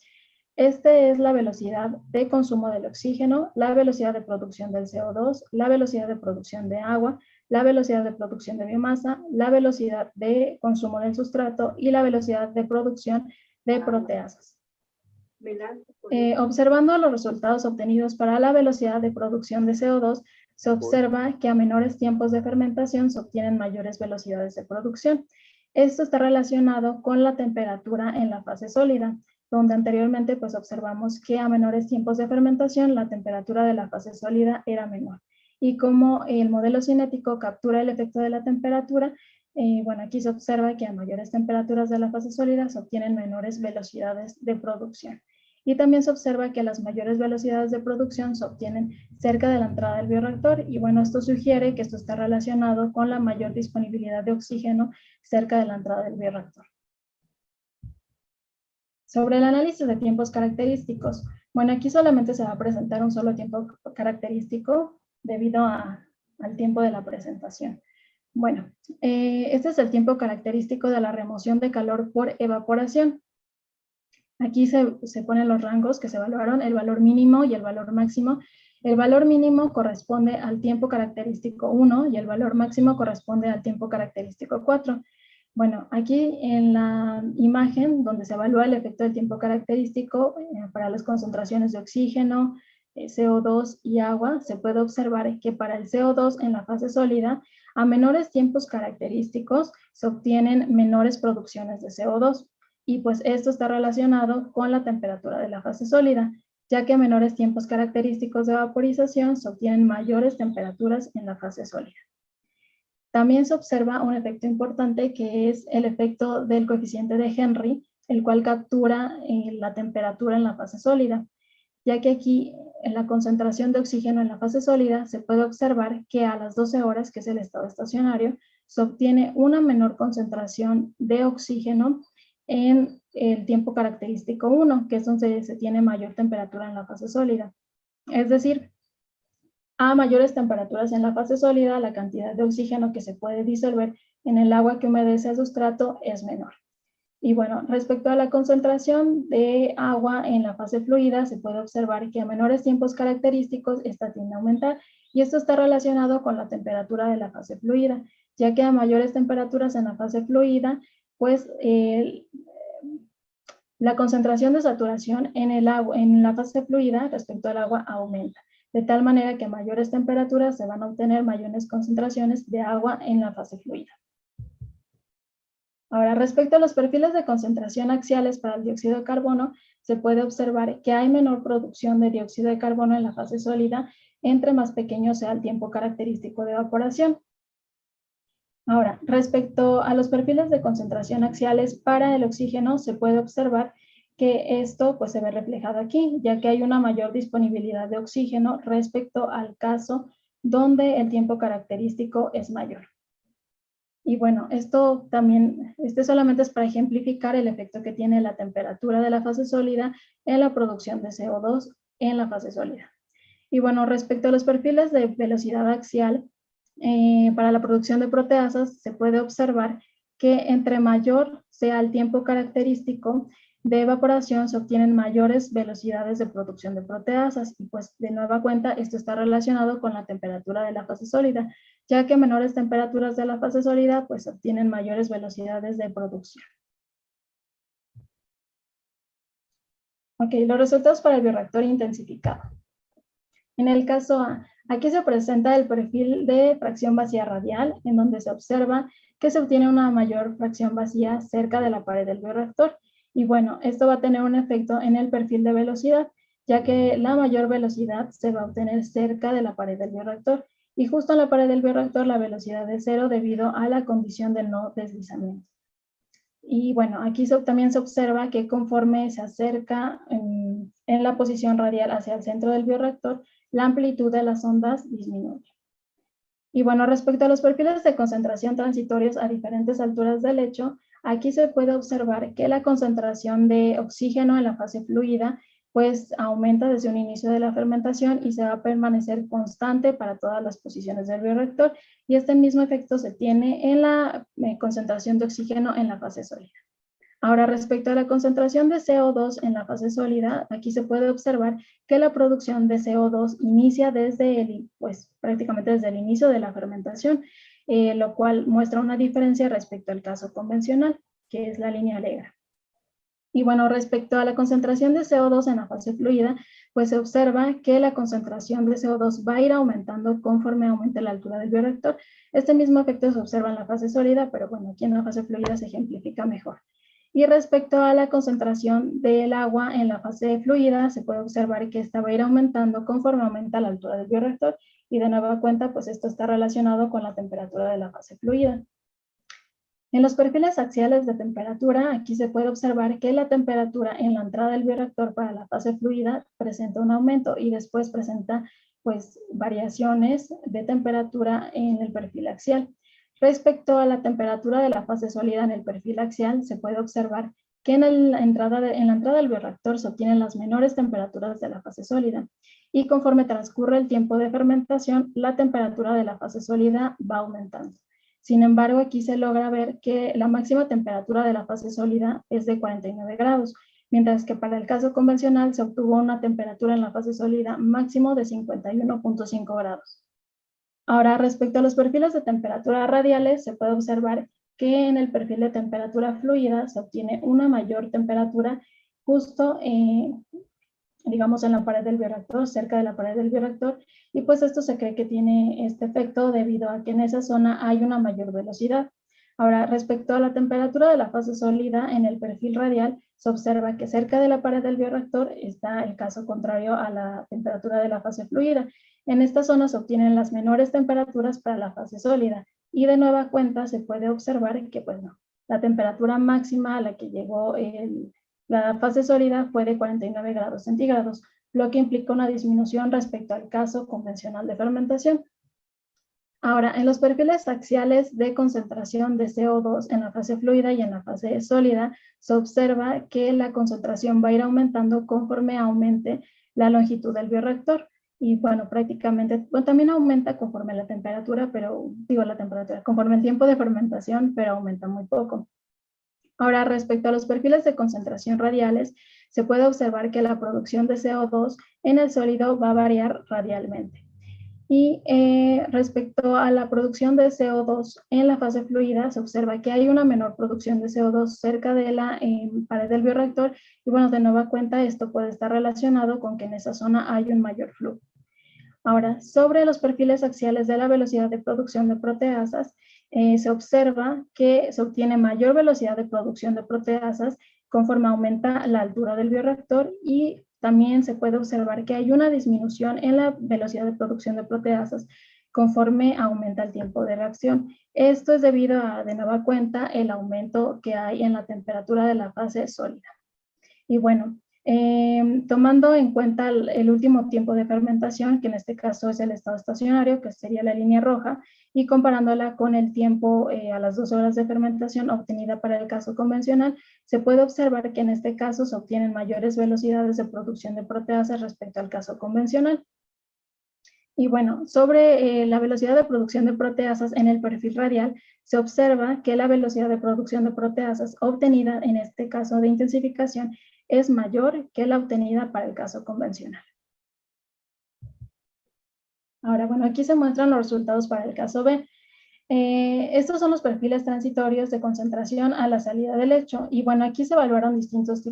Este es la velocidad de consumo del oxígeno, la velocidad de producción del CO2, la velocidad de producción de agua, la velocidad de producción de biomasa, la velocidad de consumo del sustrato y la velocidad de producción de proteasas. Observando los resultados obtenidos para la velocidad de producción de CO2, se observa que a menores tiempos de fermentación se obtienen mayores velocidades de producción. Esto está relacionado con la temperatura en la fase sólida, donde anteriormente pues observamos que a menores tiempos de fermentación la temperatura de la fase sólida era menor. Y como el modelo cinético captura el efecto de la temperatura, aquí se observa que a mayores temperaturas de la fase sólida se obtienen menores velocidades de producción. Y también se observa que las mayores velocidades de producción se obtienen cerca de la entrada del bioreactor y esto sugiere que esto está relacionado con la mayor disponibilidad de oxígeno cerca de la entrada del bioreactor. Sobre el análisis de tiempos característicos, aquí solamente se va a presentar un solo tiempo característico debido al tiempo de la presentación. Este es el tiempo característico de la remoción de calor por evaporación. Aquí se ponen los rangos que se evaluaron, el valor mínimo y el valor máximo. El valor mínimo corresponde al tiempo característico 1 y el valor máximo corresponde al tiempo característico 4. Aquí en la imagen donde se evalúa el efecto del tiempo característico para las concentraciones de oxígeno, CO2 y agua, se puede observar que para el CO2 en la fase sólida, a menores tiempos característicos se obtienen menores producciones de CO2. Y pues esto está relacionado con la temperatura de la fase sólida. ya que a menores tiempos característicos de vaporización se obtienen mayores temperaturas en la fase sólida. También se observa un efecto importante que es el efecto del coeficiente de Henry, el cual captura la temperatura en la fase sólida, ya que aquí en la concentración de oxígeno en la fase sólida se puede observar que a las 12 horas, que es el estado estacionario, se obtiene una menor concentración de oxígeno en el tiempo característico 1, que es donde se tiene mayor temperatura en la fase sólida. Es decir, a mayores temperaturas en la fase sólida, la cantidad de oxígeno que se puede disolver en el agua que humedece el sustrato es menor. Y bueno, respecto a la concentración de agua en la fase fluida, se puede observar que a menores tiempos característicos esta tiende a aumentar, y esto está relacionado con la temperatura de la fase fluida, ya que a mayores temperaturas en la fase fluida, pues la concentración de saturación en el agua, en la fase fluida respecto al agua aumenta, de tal manera que a mayores temperaturas se van a obtener mayores concentraciones de agua en la fase fluida. Ahora, respecto a los perfiles de concentración axiales para el dióxido de carbono, se puede observar que hay menor producción de dióxido de carbono en la fase sólida, entre más pequeño sea el tiempo característico de evaporación. Ahora, respecto a los perfiles de concentración axiales para el oxígeno, se puede observar que esto pues, se ve reflejado aquí, ya que hay una mayor disponibilidad de oxígeno respecto al caso donde el tiempo característico es mayor. Y bueno, esto también, solamente es para ejemplificar el efecto que tiene la temperatura de la fase sólida en la producción de CO2 en la fase sólida. Y bueno, respecto a los perfiles de velocidad axial, para la producción de proteasas se puede observar que entre mayor sea el tiempo característico de evaporación, se obtienen mayores velocidades de producción de proteasas, y pues de nueva cuenta esto está relacionado con la temperatura de la fase sólida, ya que menores temperaturas de la fase sólida pues obtienen mayores velocidades de producción. Ok, los resultados para el bioreactor intensificado. En el caso A, aquí se presenta el perfil de fracción vacía radial, en donde se observa que se obtiene una mayor fracción vacía cerca de la pared del bioreactor. Y bueno, esto va a tener un efecto en el perfil de velocidad, ya que la mayor velocidad se va a obtener cerca de la pared del bioreactor. Y justo en la pared del bioreactor la velocidad es cero debido a la condición de no deslizamiento. Y bueno, aquí también se observa que conforme se acerca en la posición radial hacia el centro del bioreactor, la amplitud de las ondas disminuye. Y bueno, respecto a los perfiles de concentración transitorios a diferentes alturas del lecho, aquí se puede observar que la concentración de oxígeno en la fase fluida pues aumenta desde un inicio de la fermentación y se va a permanecer constante para todas las posiciones del bioreactor, y este mismo efecto se tiene en la concentración de oxígeno en la fase sólida. Ahora, respecto a la concentración de CO2 en la fase sólida, aquí se puede observar que la producción de CO2 inicia prácticamente desde el inicio de la fermentación, lo cual muestra una diferencia respecto al caso convencional, que es la línea negra. Y bueno, respecto a la concentración de CO2 en la fase fluida, pues se observa que la concentración de CO2 va a ir aumentando conforme aumente la altura del bioreactor. Este mismo efecto se observa en la fase sólida, pero bueno, aquí en la fase fluida se ejemplifica mejor. Y respecto a la concentración del agua en la fase fluida, se puede observar que esta va a ir aumentando conforme aumenta la altura del bioreactor, y de nueva cuenta, pues esto está relacionado con la temperatura de la fase fluida. En los perfiles axiales de temperatura, aquí se puede observar que la temperatura en la entrada del bioreactor para la fase fluida presenta un aumento y después presenta pues variaciones de temperatura en el perfil axial. Respecto a la temperatura de la fase sólida en el perfil axial, se puede observar que en la entrada del bioreactor se obtienen las menores temperaturas de la fase sólida, y conforme transcurre el tiempo de fermentación, la temperatura de la fase sólida va aumentando. Sin embargo, aquí se logra ver que la máxima temperatura de la fase sólida es de 49 grados, mientras que para el caso convencional se obtuvo una temperatura en la fase sólida máximo de 51.5 grados. Ahora, respecto a los perfiles de temperatura radiales, se puede observar que en el perfil de temperatura fluida se obtiene una mayor temperatura justo digamos en la pared del bioreactor, cerca de la pared del bioreactor, y pues esto se cree que tiene este efecto debido a que en esa zona hay una mayor velocidad. Ahora, respecto a la temperatura de la fase sólida en el perfil radial, se observa que cerca de la pared del bioreactor está el caso contrario a la temperatura de la fase fluida. En esta zona se obtienen las menores temperaturas para la fase sólida y de nueva cuenta se puede observar que pues no, la temperatura máxima a la que llegó la fase sólida fue de 49 grados centígrados, lo que implica una disminución respecto al caso convencional de fermentación. Ahora, en los perfiles axiales de concentración de CO2 en la fase fluida y en la fase sólida, se observa que la concentración va a ir aumentando conforme aumente la longitud del bioreactor. Y bueno, prácticamente, bueno, también aumenta conforme la temperatura, conforme el tiempo de fermentación, pero aumenta muy poco. Ahora, respecto a los perfiles de concentración radiales, se puede observar que la producción de CO2 en el sólido va a variar radialmente. Y respecto a la producción de CO2 en la fase fluida, se observa que hay una menor producción de CO2 cerca de la pared del bioreactor. Y bueno, de nueva cuenta, esto puede estar relacionado con que en esa zona hay un mayor flujo. Ahora, sobre los perfiles axiales de la velocidad de producción de proteasas, se observa que se obtiene mayor velocidad de producción de proteasas conforme aumenta la altura del bioreactor, y también se puede observar que hay una disminución en la velocidad de producción de proteasas conforme aumenta el tiempo de reacción. Esto es debido a, de nueva cuenta, el aumento que hay en la temperatura de la fase sólida. Y bueno, tomando en cuenta el último tiempo de fermentación, que en este caso es el estado estacionario, que sería la línea roja, y comparándola con el tiempo a las 2 horas de fermentación obtenida para el caso convencional, se puede observar que en este caso se obtienen mayores velocidades de producción de proteasas respecto al caso convencional. Y bueno, sobre la velocidad de producción de proteasas en el perfil radial, se observa que la velocidad de producción de proteasas obtenida en este caso de intensificación es mayor que la obtenida para el caso convencional. Ahora, bueno, aquí se muestran los resultados para el caso B. Estos son los perfiles transitorios de concentración a la salida del lecho. Y bueno, aquí se evaluaron distintos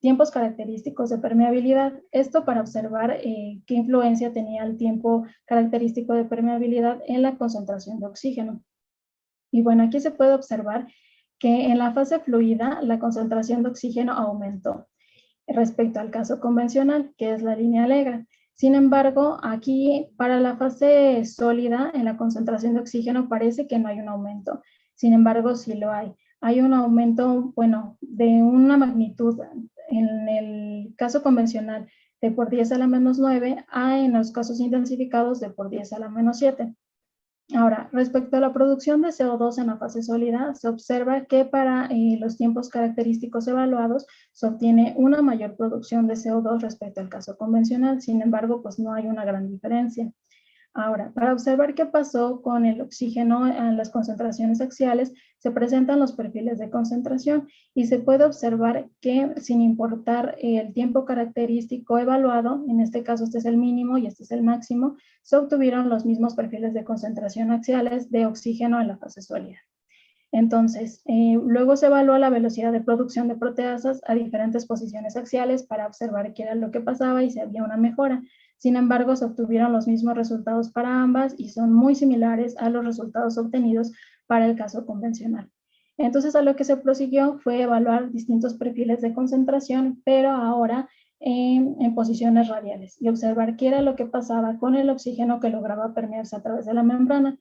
tiempos característicos de permeabilidad. Esto para observar qué influencia tenía el tiempo característico de permeabilidad en la concentración de oxígeno. Y bueno, aquí se puede observar que en la fase fluida la concentración de oxígeno aumentó respecto al caso convencional, que es la línea negra. Sin embargo, aquí para la fase sólida, en la concentración de oxígeno parece que no hay un aumento. Sin embargo, sí lo hay. Hay un aumento, bueno, de una magnitud en el caso convencional de por 10 a la menos 9, a en los casos intensificados de por 10 a la menos 7. Ahora, respecto a la producción de CO2 en la fase sólida, se observa que para los tiempos característicos evaluados se obtiene una mayor producción de CO2 respecto al caso convencional. Sin embargo, pues no hay una gran diferencia. Ahora, para observar qué pasó con el oxígeno en las concentraciones axiales, se presentan los perfiles de concentración y se puede observar que sin importar el tiempo característico evaluado, en este caso este es el mínimo y este es el máximo, se obtuvieron los mismos perfiles de concentración axiales de oxígeno en la fase sólida. Entonces, luego se evaluó la velocidad de producción de proteasas a diferentes posiciones axiales para observar qué era lo que pasaba y si había una mejora. Sin embargo, se obtuvieron los mismos resultados para ambas y son muy similares a los resultados obtenidos para el caso convencional. Entonces, a lo que se prosiguió fue evaluar distintos perfiles de concentración, pero ahora en posiciones radiales, y observar qué era lo que pasaba con el oxígeno que lograba permearse a través de la membrana.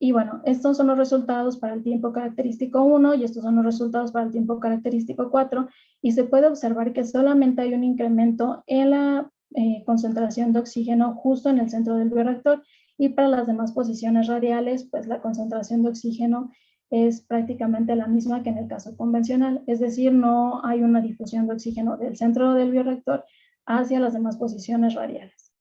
Y bueno, estos son los resultados para el tiempo característico 1 y estos son los resultados para el tiempo característico 4, y se puede observar que solamente hay un incremento en la concentración de oxígeno justo en el centro del bioreactor, y para las demás posiciones radiales, pues la concentración de oxígeno es prácticamente la misma que en el caso convencional, es decir, no hay una difusión de oxígeno del centro del bioreactor hacia las demás posiciones radiales.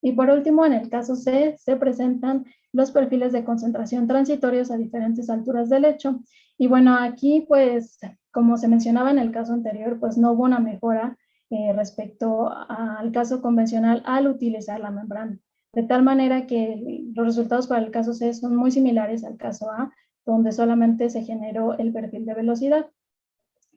Y por último, en el caso C, se presentan los perfiles de concentración transitorios a diferentes alturas del lecho. Y bueno, aquí pues, como se mencionaba en el caso anterior, pues no hubo una mejora respecto al caso convencional al utilizar la membrana. De tal manera que los resultados para el caso C son muy similares al caso A, donde solamente se generó el perfil de velocidad.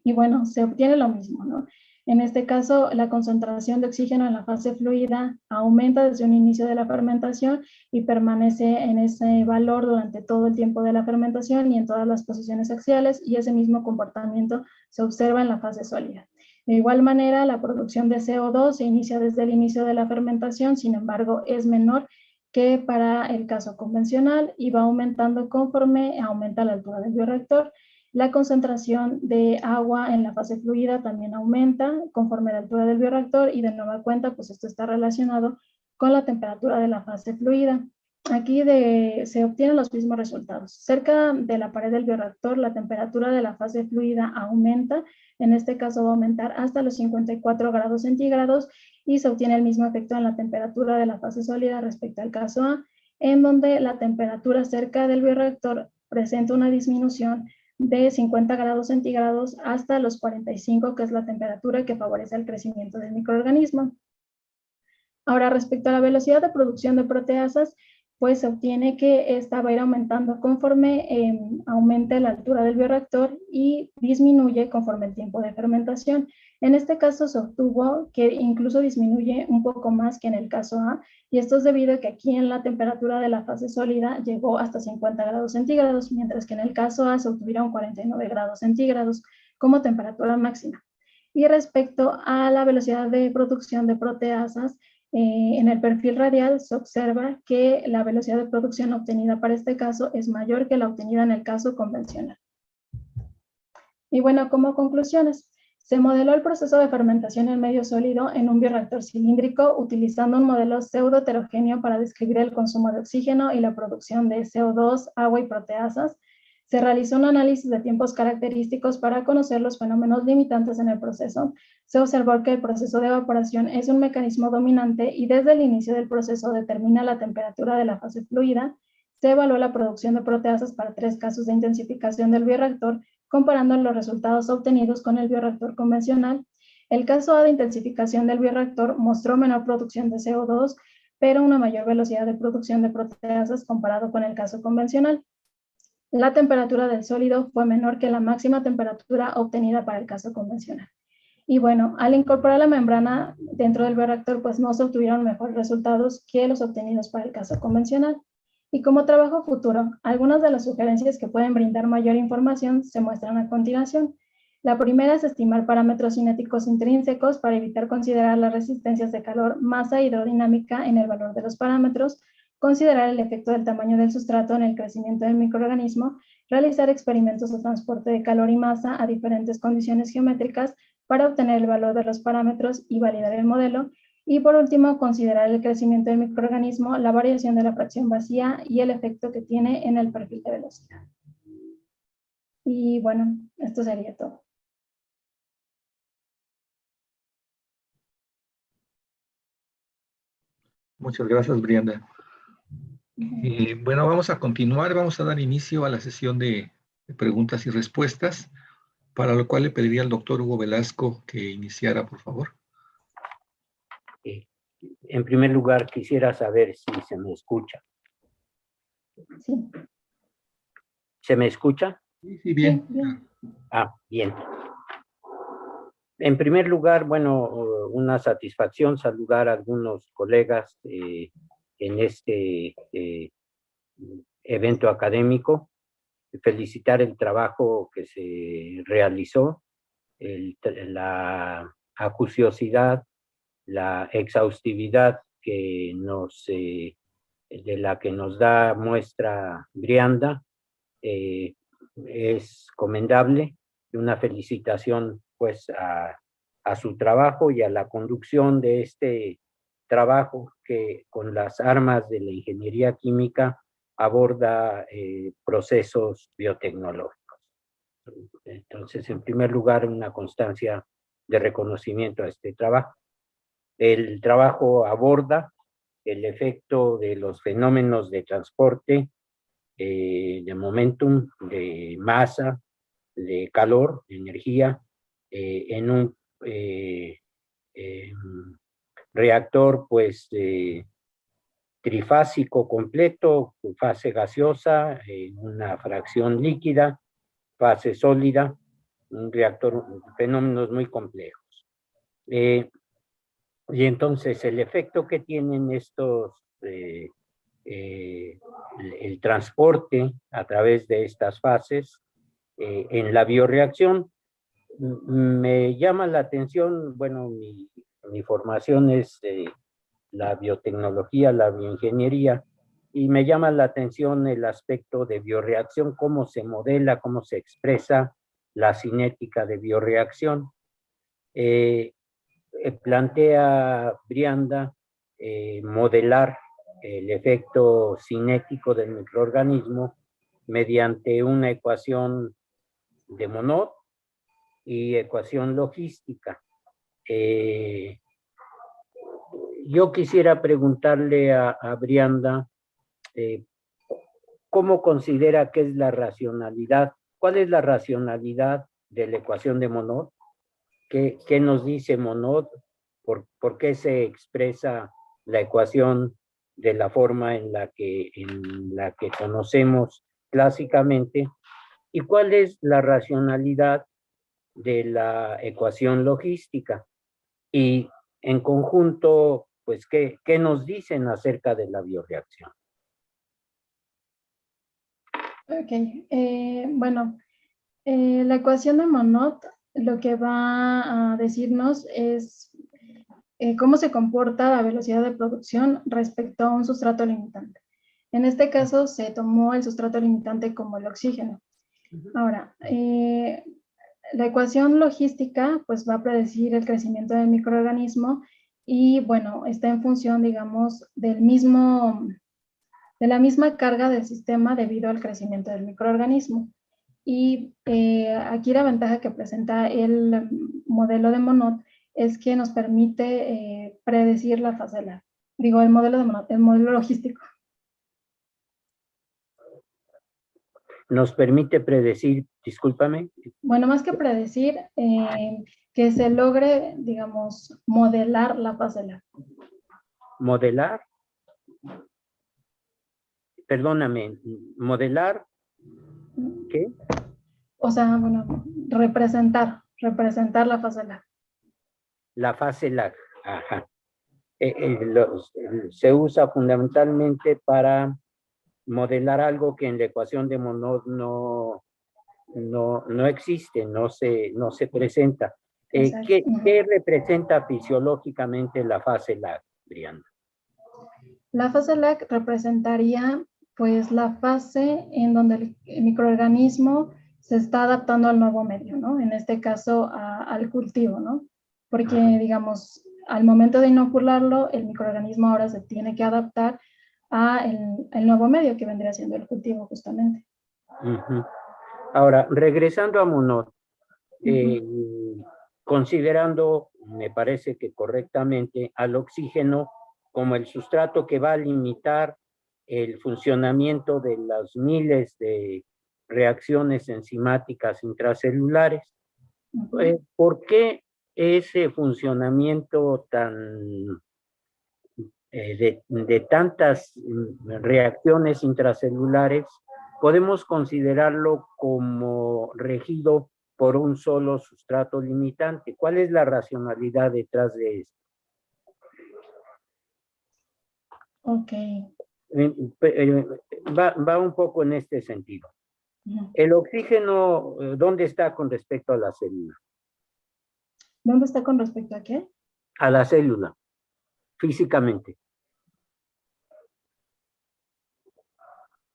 Y bueno, se obtiene lo mismo, ¿no? En este caso, la concentración de oxígeno en la fase fluida aumenta desde un inicio de la fermentación y permanece en ese valor durante todo el tiempo de la fermentación y en todas las posiciones axiales, y ese mismo comportamiento se observa en la fase sólida. De igual manera, la producción de CO2 se inicia desde el inicio de la fermentación, sin embargo, es menor que para el caso convencional y va aumentando conforme aumenta la altura del bioreactor. La concentración de agua en la fase fluida también aumenta conforme a la altura del bioreactor y de nueva cuenta, pues esto está relacionado con la temperatura de la fase fluida. Aquí se obtienen los mismos resultados. Cerca de la pared del bioreactor, la temperatura de la fase fluida aumenta. En este caso va a aumentar hasta los 54 grados centígrados y se obtiene el mismo efecto en la temperatura de la fase sólida respecto al caso A, en donde la temperatura cerca del bioreactor presenta una disminución de 50 grados centígrados hasta los 45, que es la temperatura que favorece el crecimiento del microorganismo. Ahora, respecto a la velocidad de producción de proteasas, pues se obtiene que esta va a ir aumentando conforme aumente la altura del bioreactor y disminuye conforme el tiempo de fermentación. En este caso se obtuvo que incluso disminuye un poco más que en el caso A, y esto es debido a que aquí en la temperatura de la fase sólida llegó hasta 50 grados centígrados, mientras que en el caso A se obtuvieron 49 grados centígrados como temperatura máxima. Y respecto a la velocidad de producción de proteasas, en el perfil radial se observa que la velocidad de producción obtenida para este caso es mayor que la obtenida en el caso convencional. Y bueno, como conclusiones, se modeló el proceso de fermentación en medio sólido en un bioreactor cilíndrico utilizando un modelo pseudo-heterogéneo para describir el consumo de oxígeno y la producción de CO2, agua y proteasas. Se realizó un análisis de tiempos característicos para conocer los fenómenos limitantes en el proceso. Se observó que el proceso de evaporación es un mecanismo dominante y desde el inicio del proceso determina la temperatura de la fase fluida. Se evaluó la producción de proteasas para 3 casos de intensificación del bioreactor, comparando los resultados obtenidos con el bioreactor convencional. El caso A de intensificación del bioreactor mostró menor producción de CO2, pero una mayor velocidad de producción de proteasas comparado con el caso convencional. La temperatura del sólido fue menor que la máxima temperatura obtenida para el caso convencional. Y bueno, al incorporar la membrana dentro del bioreactor, pues no se obtuvieron mejores resultados que los obtenidos para el caso convencional. Y como trabajo futuro, algunas de las sugerencias que pueden brindar mayor información se muestran a continuación. La primera es estimar parámetros cinéticos intrínsecos para evitar considerar las resistencias de calor, masa hidrodinámica en el valor de los parámetros, considerar el efecto del tamaño del sustrato en el crecimiento del microorganismo, realizar experimentos de transporte de calor y masa a diferentes condiciones geométricas para obtener el valor de los parámetros y validar el modelo. Y por último, considerar el crecimiento del microorganismo, la variación de la fracción vacía y el efecto que tiene en el perfil de velocidad. Y bueno, esto sería todo. Muchas gracias, Brianda. Bueno, vamos a continuar, vamos a dar inicio a la sesión de preguntas y respuestas, para lo cual le pediría al doctor Hugo Velasco que iniciara, por favor. En primer lugar, quisiera saber si se me escucha. Sí. ¿Se me escucha? Sí, bien. Sí, bien. Ah, bien. En primer lugar, bueno, una satisfacción saludar a algunos colegas en este evento académico, felicitar el trabajo que se realizó, la acuciosidad, la exhaustividad de la que nos da muestra Brianda, es comendable, y una felicitación pues a su trabajo y a la conducción de este trabajo que con las armas de la ingeniería química aborda procesos biotecnológicos. Entonces, en primer lugar, una constancia de reconocimiento a este trabajo. El trabajo aborda el efecto de los fenómenos de transporte, de momentum, de masa, de calor, de energía, en un reactor pues trifásico completo, fase gaseosa, una fracción líquida, fase sólida, un reactor, fenómenos muy complejos. Y entonces el efecto que tienen estos, el transporte a través de estas fases en la bioreacción, me llama la atención, bueno, mi formación es la biotecnología, la bioingeniería, y me llama la atención el aspecto de bioreacción, cómo se modela, cómo se expresa la cinética de bioreacción. Plantea Brianda modelar el efecto cinético del microorganismo mediante una ecuación de Monod y ecuación logística. Yo quisiera preguntarle a Brianda ¿cómo considera que es la racionalidad? ¿Cuál es la racionalidad de la ecuación de Monod? ¿Qué nos dice Monod? ¿Por qué se expresa la ecuación de la forma en la que conocemos clásicamente? ¿Y cuál es la racionalidad de la ecuación logística? Y en conjunto, pues, ¿qué nos dicen acerca de la bioreacción? Ok, bueno, la ecuación de Monod lo que va a decirnos es cómo se comporta la velocidad de producción respecto a un sustrato limitante. En este caso se tomó el sustrato limitante como el oxígeno. Ahora, la ecuación logística pues va a predecir el crecimiento del microorganismo y bueno, está en función, digamos, de la misma carga del sistema debido al crecimiento del microorganismo. Y aquí la ventaja que presenta el modelo de Monod es que nos permite predecir la fase LAG. Digo, el modelo de Monod, el modelo logístico. Nos permite predecir, discúlpame. Bueno, más que predecir, que se logre, digamos, modelar la fase LAG. Modelar. Perdóname, modelar. ¿Qué? O sea, bueno, representar la fase LAG. La fase LAG, ajá. Se usa fundamentalmente para modelar algo que en la ecuación de Monod no existe, no se presenta. ¿Qué representa fisiológicamente la fase LAG, Brianda? La fase LAG representaría pues la fase en donde el microorganismo se está adaptando al nuevo medio, ¿no? En este caso al cultivo, ¿no? Porque, digamos, al momento de inocularlo, el microorganismo ahora se tiene que adaptar a el nuevo medio que vendría siendo el cultivo justamente. Ahora, regresando a Monod, considerando, me parece que correctamente, al oxígeno como el sustrato que va a limitar el funcionamiento de las miles de reacciones enzimáticas intracelulares. ¿Por qué ese funcionamiento tan de tantas reacciones intracelulares podemos considerarlo como regido por un solo sustrato limitante? ¿Cuál es la racionalidad detrás de esto? Ok. Va un poco en este sentido. El oxígeno, ¿dónde está con respecto a la célula? ¿Dónde está con respecto a qué? A la célula, físicamente.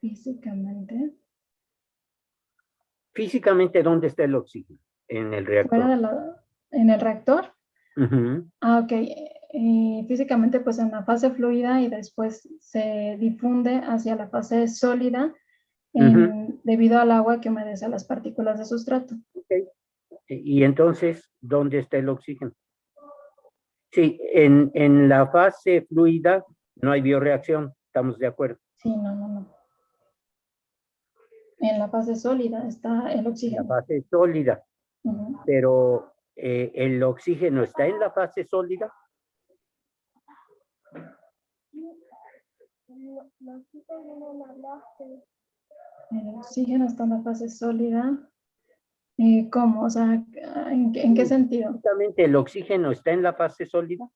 Físicamente. Físicamente, ¿dónde está el oxígeno? En el reactor. ¿En el reactor? Ok. Físicamente, pues en la fase fluida y después se difunde hacia la fase sólida debido al agua que humedece las partículas de sustrato. Okay. Y entonces, ¿dónde está el oxígeno? Sí, en la fase fluida no hay bioreacción, ¿estamos de acuerdo? Sí, no. En la fase sólida está el oxígeno. En la fase sólida. Pero ¿el oxígeno está en la fase sólida? El oxígeno está en la fase sólida. ¿Cómo? O sea, ¿en qué sentido? Justamente el oxígeno está en la fase sólida,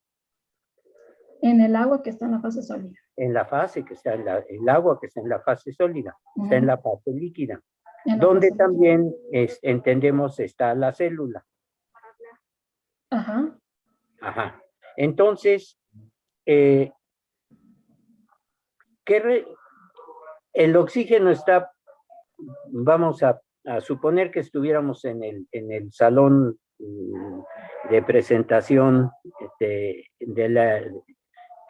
En el agua que está en la fase sólida. en la fase que está el agua que está en la fase sólida, está en la fase líquida, En la donde fase líquida. también entendemos está la célula. Ajá. Ajá. Entonces, el oxígeno está, vamos a suponer que estuviéramos en el salón de presentación que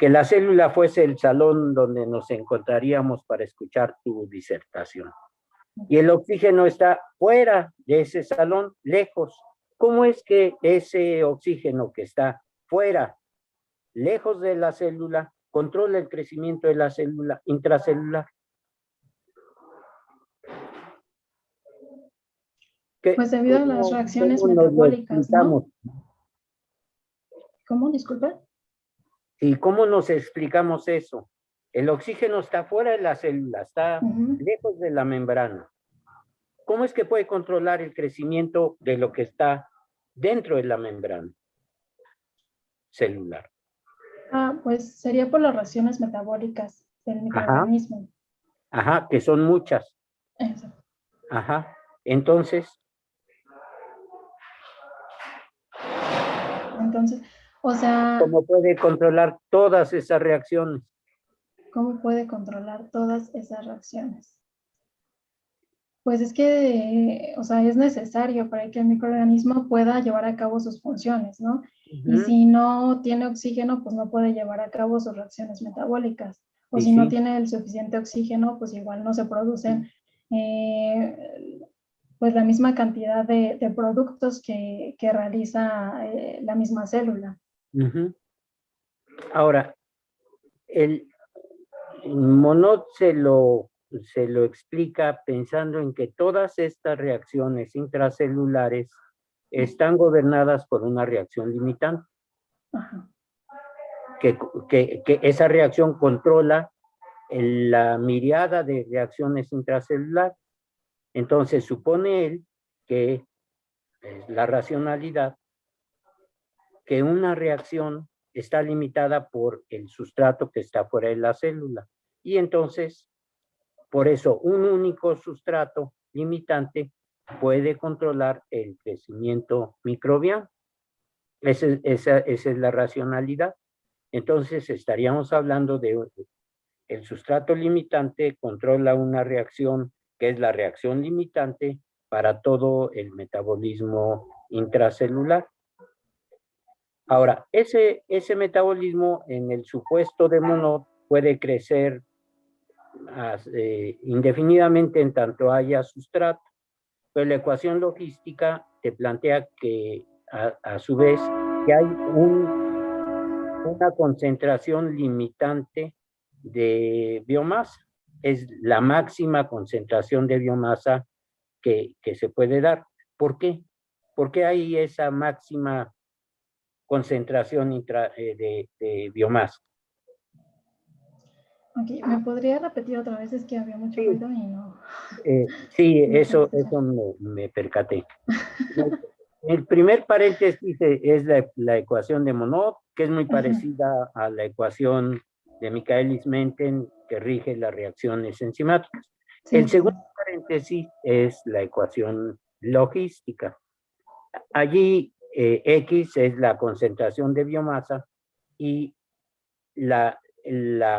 la célula fuese el salón donde nos encontraríamos para escuchar tu disertación. Y el oxígeno está fuera de ese salón, lejos. ¿Cómo es que ese oxígeno que está fuera, lejos de la célula, controla el crecimiento de la célula intracelular? Pues debido a las reacciones ¿cómo nos lo metabólicas, explicamos? ¿no? ¿Cómo? Disculpa. ¿Y cómo nos explicamos eso? El oxígeno está fuera de la célula, está lejos de la membrana. ¿Cómo es que puede controlar el crecimiento de lo que está dentro de la membrana celular? Pues sería por las reacciones metabólicas del microorganismo. Ajá, que son muchas. Eso. Ajá, entonces, o sea, ¿cómo puede controlar todas esas reacciones? ¿cómo puede controlar todas esas reacciones? Pues es que, o sea, es necesario para que el microorganismo pueda llevar a cabo sus funciones, ¿no? Y si no tiene oxígeno, pues no puede llevar a cabo sus reacciones metabólicas. O si no tiene el suficiente oxígeno, pues igual no se producen pues la misma cantidad de productos que realiza la misma célula. Ahora, el Monod se lo explica pensando en que todas estas reacciones intracelulares están gobernadas por una reacción limitante. Ajá. Que esa reacción controla la miriada de reacciones intracelulares. Entonces, supone él que es la racionalidad que una reacción está limitada por el sustrato que está fuera de la célula. Y entonces, por eso, un único sustrato limitante puede controlar el crecimiento microbiano. Esa es la racionalidad. Entonces, estaríamos hablando de el sustrato limitante controla una reacción que es la reacción limitante para todo el metabolismo intracelular. Ahora, ese metabolismo en el supuesto de Monod puede crecer indefinidamente en tanto haya sustrato, pero la ecuación logística te plantea que a su vez que hay una concentración limitante de biomasa. Es la máxima concentración de biomasa que se puede dar. ¿Por qué? ¿Por qué hay esa máxima concentración de biomasa? Ok, ¿me podría repetir otra vez? Es que había mucho ruido y no... Sí, eso me percaté. El primer paréntesis es la ecuación de Monod, que es muy parecida a la ecuación de Michaelis-Menten, que rige las reacciones enzimáticas. Sí. El segundo paréntesis es la ecuación logística. Allí X es la concentración de biomasa y la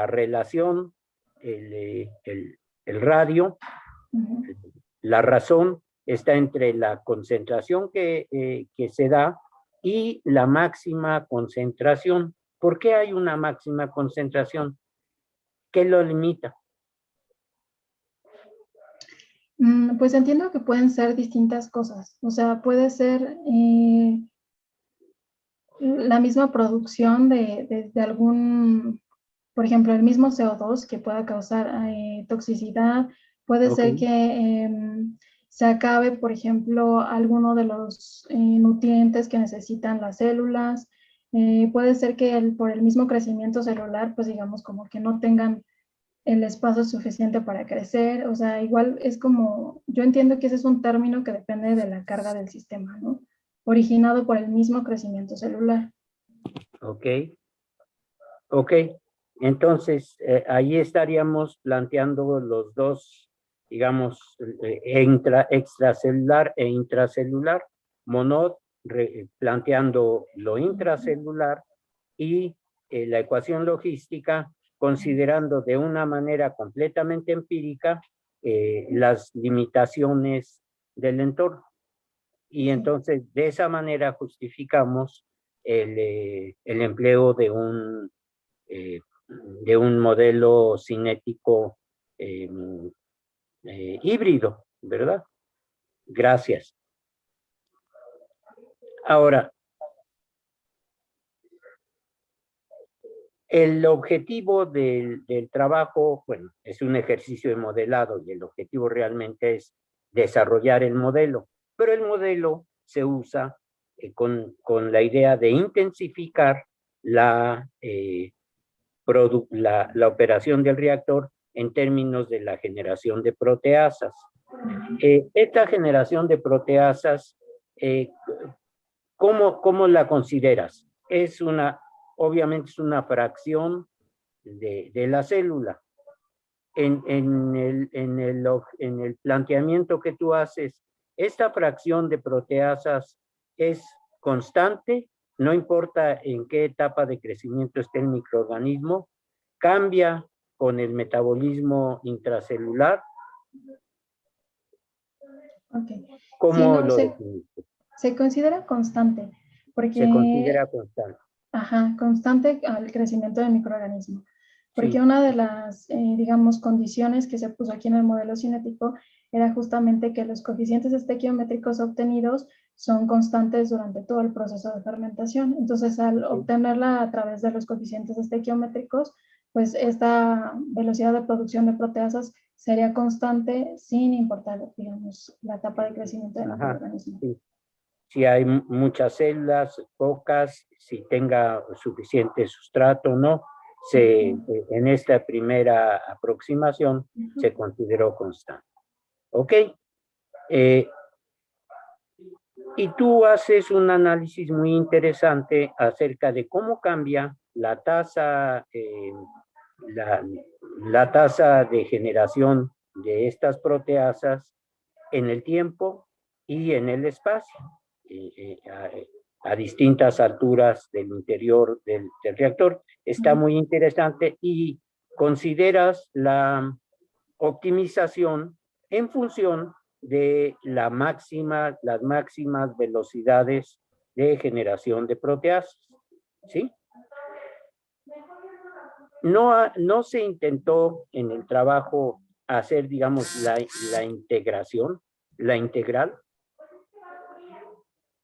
relación, el radio, la razón está entre la concentración que se da y la máxima concentración. ¿Por qué hay una máxima concentración? ¿Qué lo limita? Pues entiendo que pueden ser distintas cosas. O sea, puede ser la misma producción de algún, por ejemplo, el mismo CO2 que pueda causar toxicidad. Puede ser que se acabe, por ejemplo, alguno de los nutrientes que necesitan las células. Puede ser que por el mismo crecimiento celular, pues digamos como que no tengan el espacio suficiente para crecer. O sea, igual es como, yo entiendo que ese es un término que depende de la carga del sistema, ¿no? Originado por el mismo crecimiento celular. Ok, ok. Entonces, ahí estaríamos planteando los dos, digamos, extracelular e intracelular. Monod planteando lo intracelular y la ecuación logística considerando de una manera completamente empírica las limitaciones del entorno. Y entonces de esa manera justificamos el empleo de un modelo cinético híbrido, ¿verdad? Gracias. Ahora, el objetivo del trabajo, bueno, es un ejercicio de modelado y el objetivo realmente es desarrollar el modelo, pero el modelo se usa con la idea de intensificar la operación del reactor en términos de la generación de proteasas. Esta generación de proteasas, ¿cómo la consideras? Obviamente es una fracción de la célula. En el planteamiento que tú haces, ¿esta fracción de proteasas es constante? No importa en qué etapa de crecimiento esté el microorganismo, ¿cambia con el metabolismo intracelular? Okay. Sí, ¿Cómo no, lo definiste? se considera constante, Se porque, considera constante. ajá, constante al crecimiento del microorganismo. Porque Sí, una de las, digamos, condiciones que se puso aquí en el modelo cinético era justamente que los coeficientes estequiométricos obtenidos son constantes durante todo el proceso de fermentación. Entonces, al sí. obtenerla a través de los coeficientes estequiométricos, pues esta velocidad de producción de proteasas sería constante sin importar, digamos, la etapa de crecimiento del Ajá, microorganismo. sí. Si hay muchas células, pocas, si tenga suficiente sustrato, ¿no? En esta primera aproximación se consideró constante. ¿Ok? Eh, y tú haces un análisis muy interesante acerca de cómo cambia la tasa, la, la tasa de generación de estas proteasas en el tiempo y en el espacio, a distintas alturas del interior del reactor. Está muy interesante y consideras la optimización en función de las máximas velocidades de generación de proteasas, ¿sí? No se intentó en el trabajo hacer, digamos, la integración, la integral.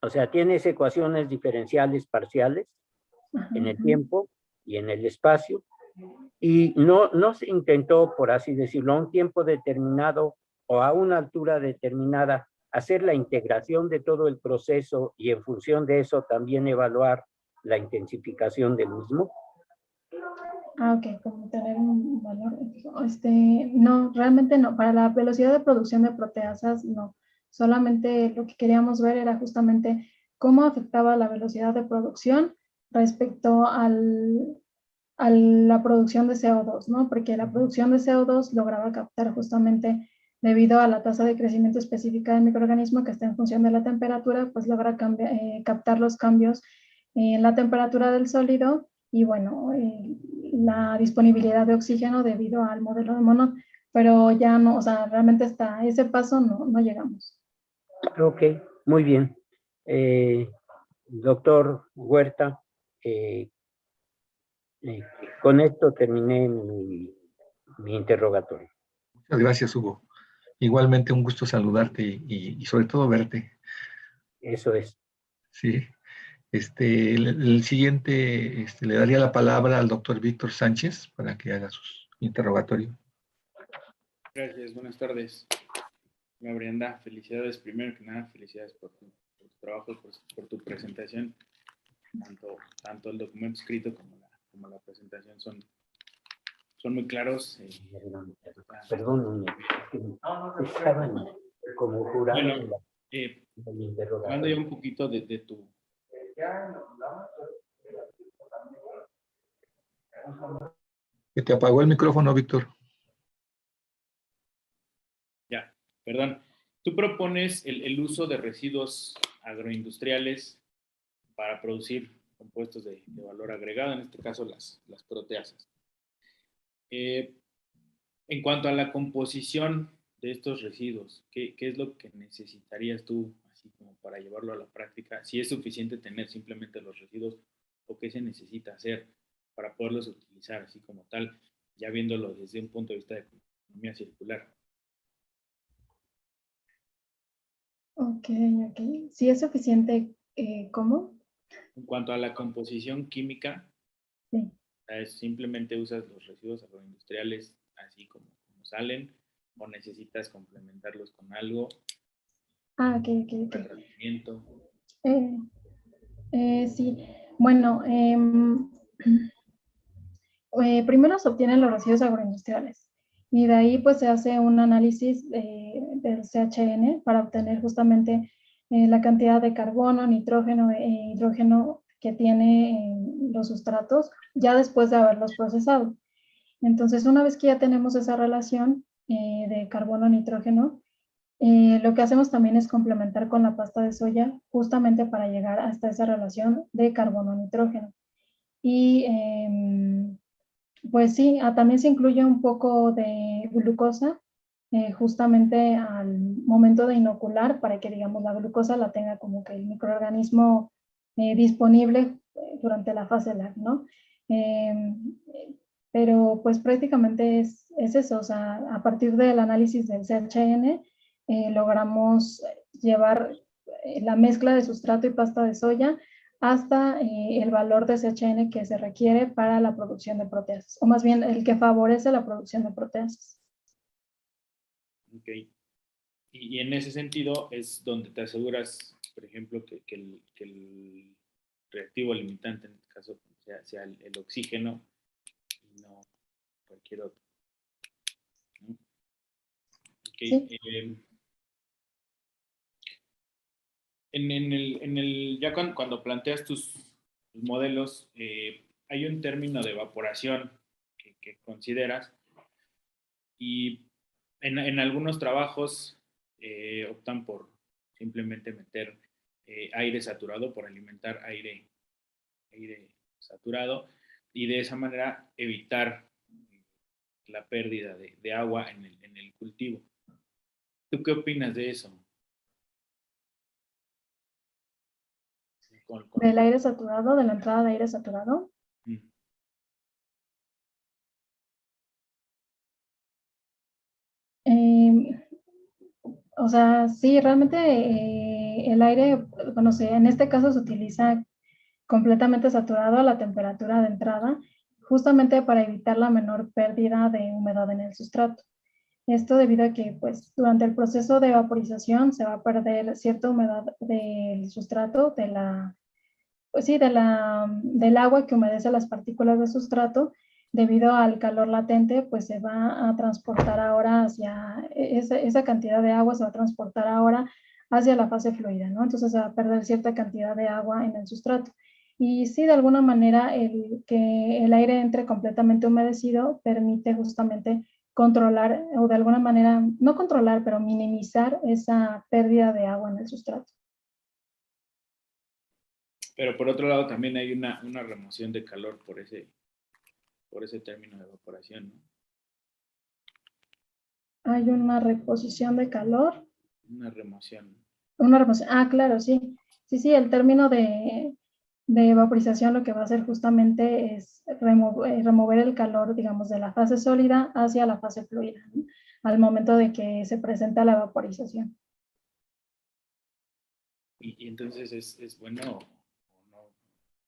O sea, tienes ecuaciones diferenciales parciales en el tiempo y en el espacio, y no se intentó, por así decirlo, a un tiempo determinado o a una altura determinada, hacer la integración de todo el proceso y en función de eso también evaluar la intensificación del mismo. Ah, ok, como tener un valor. No, realmente no. Para la velocidad de producción de proteasas, no. Solamente lo que queríamos ver era justamente cómo afectaba la velocidad de producción respecto a la producción de CO2, ¿no? Porque la producción de CO2 lograba captar justamente debido a la tasa de crecimiento específica del microorganismo que está en función de la temperatura, pues logra captar los cambios en la temperatura del sólido y bueno, la disponibilidad de oxígeno debido al modelo de Monod, pero ya no, o sea, realmente hasta ese paso no llegamos. Ok, muy bien. Doctor Huerta, con esto terminé mi interrogatorio. Muchas gracias, Hugo. Igualmente un gusto saludarte y sobre todo verte. Eso es. Sí. El siguiente, le daría la palabra al doctor Víctor Sánchez para que haga su interrogatorio. Gracias, buenas tardes. Hola, Brianda, felicidades. Primero que nada, felicidades por tu trabajo, por tu presentación. Tanto el documento escrito como la presentación son son muy claros. Perdón, estaban como jurado Bueno, en el interrogatorio. hablando ya un poquito de tu... Que te apagó el micrófono, Víctor. Ya, perdón. Tú propones el uso de residuos agroindustriales para producir compuestos de valor agregado, en este caso las proteasas. En cuanto a la composición de estos residuos, ¿qué es lo que necesitarías tú, así como para llevarlo a la práctica? Si es suficiente tener simplemente los residuos o qué se necesita hacer para poderlos utilizar así como tal, ya viéndolo desde un punto de vista de economía circular. Ok. Si es suficiente, ¿cómo? En cuanto a la composición química, Sí. simplemente usas los residuos agroindustriales así como salen, o necesitas complementarlos con algo, Ok. tratamiento. Sí, bueno, primero se obtienen los residuos agroindustriales y de ahí pues se hace un análisis del CHN para obtener justamente la cantidad de carbono, nitrógeno e hidrógeno que tiene los sustratos ya después de haberlos procesado. Entonces, una vez que ya tenemos esa relación de carbono-nitrógeno, lo que hacemos también es complementar con la pasta de soya justamente para llegar hasta esa relación de carbono-nitrógeno. Y pues sí, también se incluye un poco de glucosa justamente al momento de inocular para que, digamos, la glucosa la tenga como que el microorganismo disponible durante la fase LAC, ¿no? Pero pues prácticamente es eso, o sea, a partir del análisis del CHN logramos llevar la mezcla de sustrato y pasta de soya hasta el valor de CHN que se requiere para la producción de proteasas, o más bien el que favorece la producción de proteasas. Ok. Y en ese sentido es donde te aseguras, por ejemplo, que el reactivo limitante, en este caso, sea el oxígeno y no cualquier otro. ¿No? Okay. Sí. Ya cuando planteas tus modelos, hay un término de evaporación que consideras y en algunos trabajos optan por simplemente meter aire saturado, por alimentar aire saturado y de esa manera evitar la pérdida de agua en el cultivo. ¿Tú qué opinas de eso? ¿Del aire saturado, de la entrada de aire saturado? O sea, sí, realmente el aire, bueno, sí, en este caso se utiliza completamente saturado a la temperatura de entrada, justamente para evitar la menor pérdida de humedad en el sustrato. Esto debido a que, pues, durante el proceso de vaporización se va a perder cierta humedad del sustrato, pues sí, del agua que humedece las partículas de sustrato. Debido al calor latente, pues se va a transportar ahora hacia, esa cantidad de agua se va a transportar ahora hacia la fase fluida, ¿no? Entonces se va a perder cierta cantidad de agua en el sustrato. Y sí, de alguna manera, que el aire entre completamente humedecido permite justamente controlar, o de alguna manera, no controlar, pero minimizar esa pérdida de agua en el sustrato. Pero por otro lado también hay una remoción de calor por ese término de evaporación, ¿no? Hay una reposición de calor. Una remoción. Una remoción. Claro, sí. Sí, el término de vaporización lo que va a hacer justamente es remover el calor, digamos, de la fase sólida hacia la fase fluida, ¿no? Al momento de que se presenta la vaporización. Y entonces es bueno o no, o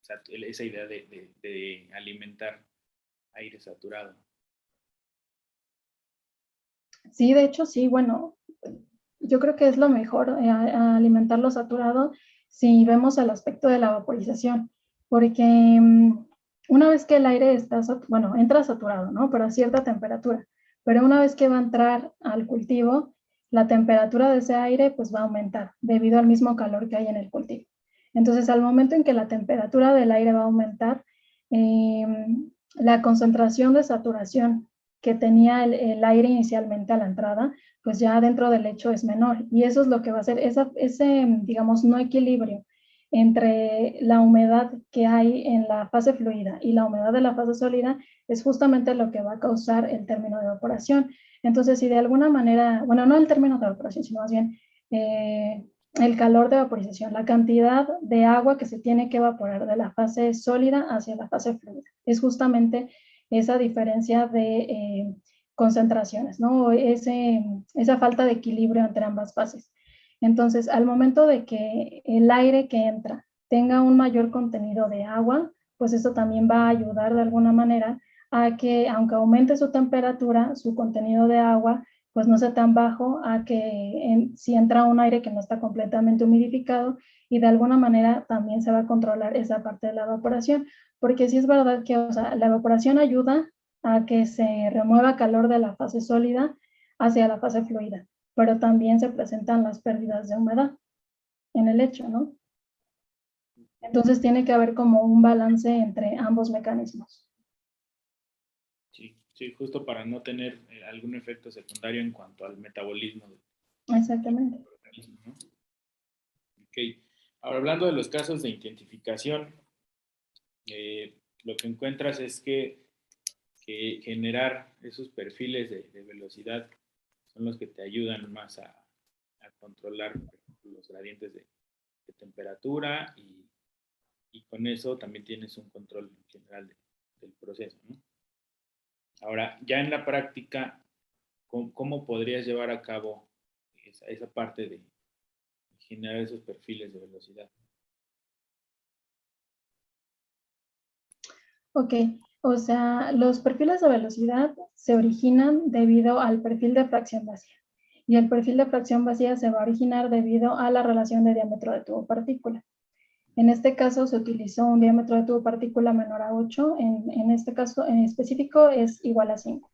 sea, esa idea de alimentar aire saturado. Sí, de hecho, sí, bueno, yo creo que es lo mejor alimentarlo saturado si vemos el aspecto de la vaporización, porque una vez que el aire está, bueno, entra saturado, ¿no? Pero a cierta temperatura. Pero una vez que va a entrar al cultivo, la temperatura de ese aire pues va a aumentar debido al mismo calor que hay en el cultivo. Entonces, al momento en que la temperatura del aire va a aumentar, la concentración de saturación que tenía el aire inicialmente a la entrada, pues ya dentro del lecho es menor. Y eso es lo que va a hacer ese, digamos, no equilibrio entre la humedad que hay en la fase fluida y la humedad de la fase sólida es justamente lo que va a causar el término de evaporación. Entonces, si de alguna manera, bueno, no el término de evaporación, sino más bien el calor de vaporización, la cantidad de agua que se tiene que evaporar de la fase sólida hacia la fase fluida. Es justamente esa diferencia de concentraciones, ¿no? Esa falta de equilibrio entre ambas fases. Entonces, al momento de que el aire que entra tenga un mayor contenido de agua, pues eso también va a ayudar de alguna manera a que, aunque aumente su temperatura, su contenido de agua, pues no sea tan bajo a que si entra un aire que no está completamente humidificado y de alguna manera también se va a controlar esa parte de la evaporación, porque sí es verdad que o sea, la evaporación ayuda a que se remueva calor de la fase sólida hacia la fase fluida, pero también se presentan las pérdidas de humedad en el lecho, ¿no? Entonces tiene que haber como un balance entre ambos mecanismos. Sí, sí, justo para no tener algún efecto secundario en cuanto al metabolismo del Exactamente. organismo, ¿no? Ok. Ahora, hablando de los casos de identificación, lo que encuentras es que generar esos perfiles de velocidad son los que te ayudan más a controlar los gradientes de temperatura y con eso también tienes un control general del proceso, ¿no? Ahora, ya en la práctica, ¿cómo podrías llevar a cabo esa parte de generar esos perfiles de velocidad? Ok, o sea, los perfiles de velocidad se originan debido al perfil de fracción vacía. Y el perfil de fracción vacía se va a originar debido a la relación de diámetro de tubo partícula. En este caso se utilizó un diámetro de tubo partícula menor a 8, en este caso en específico es igual a 5.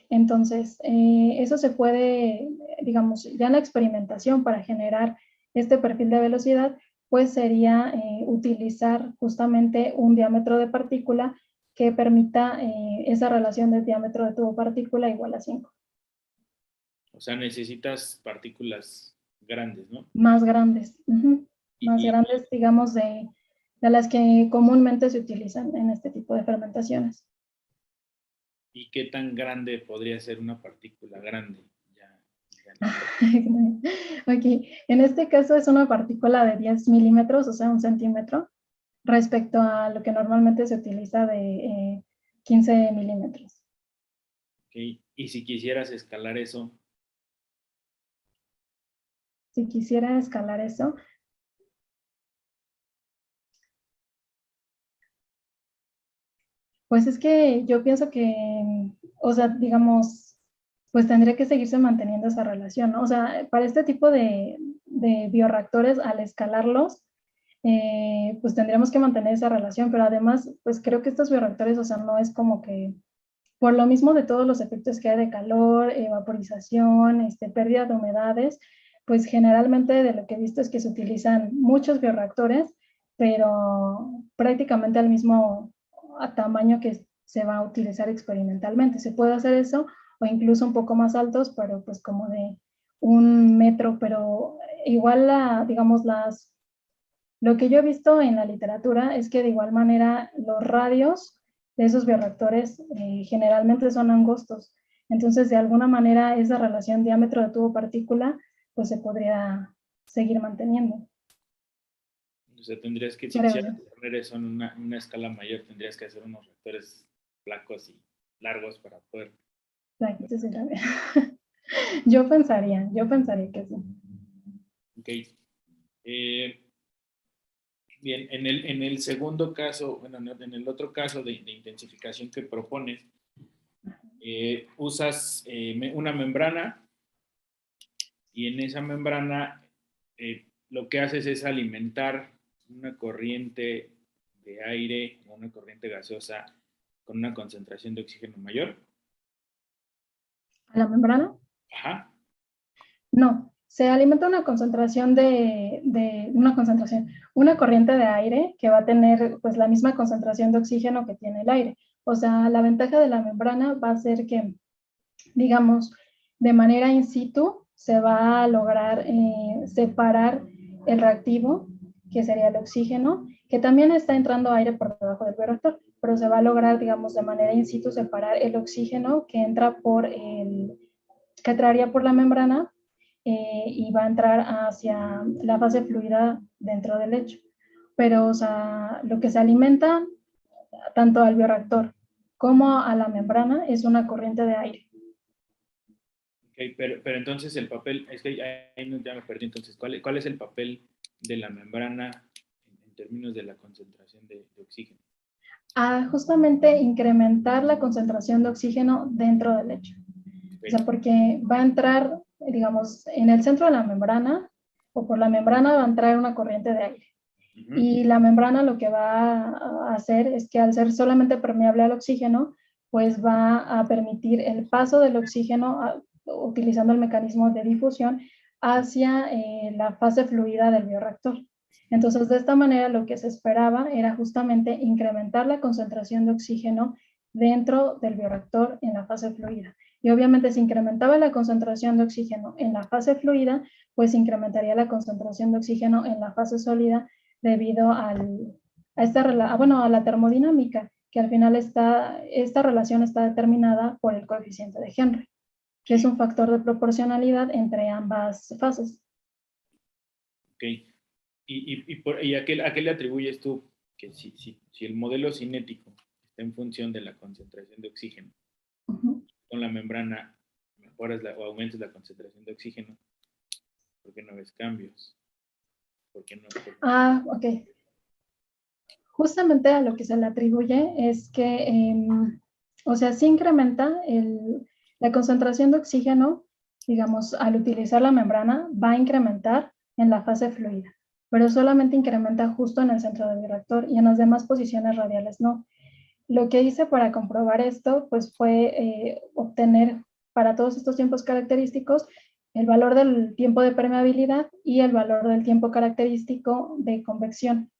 Entonces, eso se puede, digamos, ya en la experimentación para generar este perfil de velocidad, pues sería utilizar justamente un diámetro de partícula que permita esa relación de diámetro de tubo partícula igual a 5. O sea, necesitas partículas grandes, ¿no? Más grandes, más Y, grandes, digamos, de las que comúnmente se utilizan en este tipo de fermentaciones. ¿Y qué tan grande podría ser una partícula grande? Ok, en este caso es una partícula de 10 milímetros, o sea, 1 centímetro, respecto a lo que normalmente se utiliza de 15 milímetros. Okay. Y si quisieras escalar eso. Si quisiera escalar eso, pues es que yo pienso que, o sea, digamos, pues tendría que seguirse manteniendo esa relación, ¿no? O sea, para este tipo de bioreactores, al escalarlos, pues tendríamos que mantener esa relación, pero además, pues creo que estos bioreactores, o sea, no es como que, por lo mismo de todos los efectos que hay de calor, vaporización, pérdida de humedades, pues generalmente de lo que he visto es que se utilizan muchos bioreactores, pero prácticamente al mismo tamaño que se va a utilizar experimentalmente. Se puede hacer eso o incluso un poco más altos, pero pues como de 1 metro, pero igual digamos lo que yo he visto en la literatura es que de igual manera los radios de esos bioreactores generalmente son angostos. Entonces, de alguna manera, esa relación diámetro de tubo partícula, pues se podría seguir manteniendo. O sea, tendrías que, si quisieras poner eso en una escala mayor, tendrías que hacer unos reactores flacos y largos para poder. Sí, también. Yo pensaría que sí. Ok. Bien, en el segundo caso, bueno, en el otro caso de intensificación que propones, usas una membrana y en esa membrana lo que haces es alimentar una corriente de aire o una corriente gaseosa con una concentración de oxígeno mayor? ¿A la membrana? Ajá. No, se alimenta una concentración una corriente de aire que va a tener pues la misma concentración de oxígeno que tiene el aire. O sea, la ventaja de la membrana va a ser que, digamos, de manera in situ se va a lograr separar el reactivo, que sería el oxígeno, que también está entrando aire por debajo del bioreactor, pero se va a lograr, digamos, de manera in situ separar el oxígeno que entra que entraría por la membrana y va a entrar hacia la fase fluida dentro del lecho. Pero, o sea, lo que se alimenta tanto al bioreactor como a la membrana es una corriente de aire. Okay, pero entonces el papel, es que ahí ya me perdí, entonces, ¿cuál es el papel de la membrana en términos de la concentración de oxígeno? Justamente incrementar la concentración de oxígeno dentro del lecho. O sea, porque va a entrar, digamos, en el centro de la membrana, o por la membrana va a entrar una corriente de aire. Y la membrana lo que va a hacer es que al ser solamente permeable al oxígeno, pues va a permitir el paso del oxígeno utilizando el mecanismo de difusión hacia la fase fluida del bioreactor. Entonces, de esta manera lo que se esperaba era justamente incrementar la concentración de oxígeno dentro del bioreactor en la fase fluida. Y obviamente si incrementaba la concentración de oxígeno en la fase fluida, pues incrementaría la concentración de oxígeno en la fase sólida debido a la termodinámica, que al final esta relación está determinada por el coeficiente de Henry, que es un factor de proporcionalidad entre ambas fases. Ok. ¿Y a qué le atribuyes tú que si el modelo cinético está en función de la concentración de oxígeno, con la membrana mejoras o aumentas la concentración de oxígeno, ¿por qué no ves cambios? ¿Por qué no? Ok. Justamente a lo que se le atribuye es que, o sea, sí incrementa la concentración de oxígeno, digamos, al utilizar la membrana, va a incrementar en la fase fluida, pero solamente incrementa justo en el centro del bioreactor y en las demás posiciones radiales no. Lo que hice para comprobar esto, pues fue obtener para todos estos tiempos característicos el valor del tiempo de permeabilidad y el valor del tiempo característico de convección.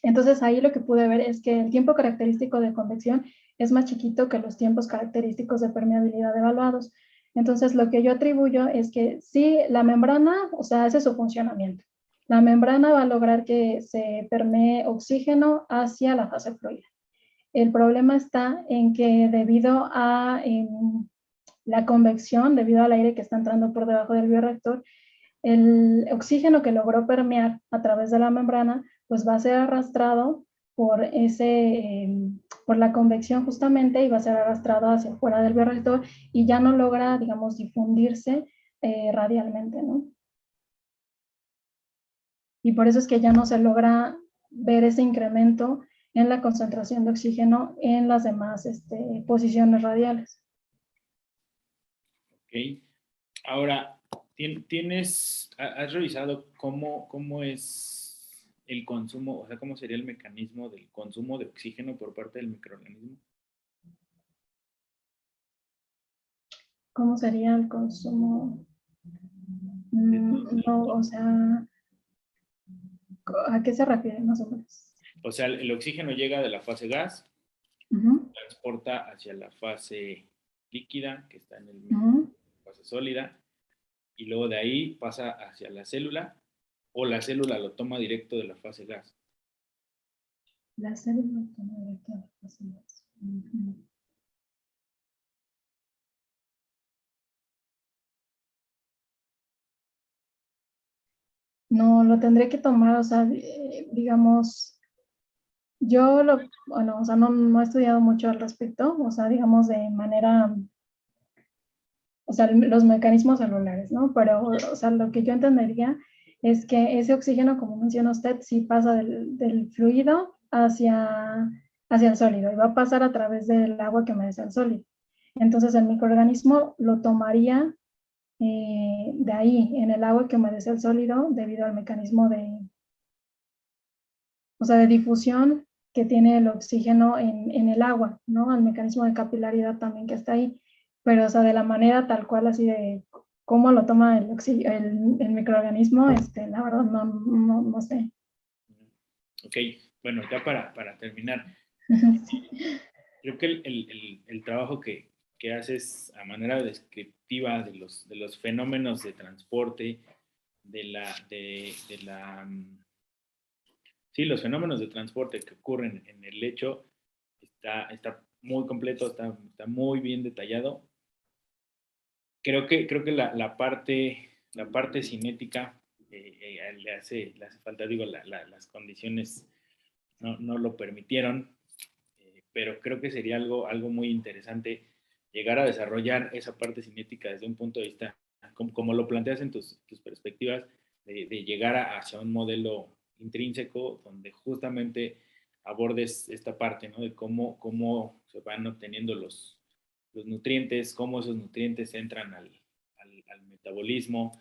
Entonces ahí lo que pude ver es que el tiempo característico de convección es más chiquito que los tiempos característicos de permeabilidad evaluados. Entonces lo que yo atribuyo es que si la membrana, o sea, hace su funcionamiento. La membrana va a lograr que se permee oxígeno hacia la fase fluida. El problema está en que debido a la convección, debido al aire que está entrando por debajo del bioreactor, el oxígeno que logró permear a través de la membrana, pues va a ser arrastrado por la convección justamente y va a ser arrastrado hacia afuera del bioreactor y ya no logra, digamos, difundirse radialmente, ¿no? Y por eso es que ya no se logra ver ese incremento en la concentración de oxígeno en las demás posiciones radiales. Ok. Ahora, ¿has revisado cómo es el consumo, o sea, cómo sería el mecanismo del consumo de oxígeno por parte del microorganismo? ¿Cómo sería el consumo? No, o sea, ¿a qué se refiere más o menos? O sea, el oxígeno llega de la fase gas, transporta hacia la fase líquida, que está en el medio, fase sólida, y luego de ahí pasa hacia la célula, o la célula lo toma directo de la fase gas. La célula lo toma directo de la fase gas. No, lo tendré que tomar, o sea, digamos, o sea, no he estudiado mucho al respecto, o sea, digamos de manera, o sea, los mecanismos celulares, ¿no? Pero, o sea, lo que yo entendería es que ese oxígeno, como menciona usted, sí pasa del fluido hacia el sólido y va a pasar a través del agua que humedece el sólido. Entonces, el microorganismo lo tomaría de ahí, en el agua que humedece el sólido, debido al mecanismo de difusión que tiene el oxígeno en el agua, ¿no? El mecanismo de capilaridad también que está ahí, pero o sea, de la manera tal cual, así de cómo lo toma el microorganismo, la verdad no sé. Ok, bueno, ya para terminar, Sí. creo que el trabajo que haces a manera descriptiva de los fenómenos de transporte, sí, los fenómenos de transporte que ocurren en el lecho, está muy completo, está muy bien detallado. Creo que la parte cinética le hace falta, digo, las condiciones no lo permitieron, pero creo que sería algo muy interesante llegar a desarrollar esa parte cinética desde un punto de vista, como lo planteas en tus perspectivas, de llegar hacia un modelo intrínseco donde justamente abordes esta parte, ¿no? De cómo se van obteniendo los nutrientes, cómo esos nutrientes entran al metabolismo,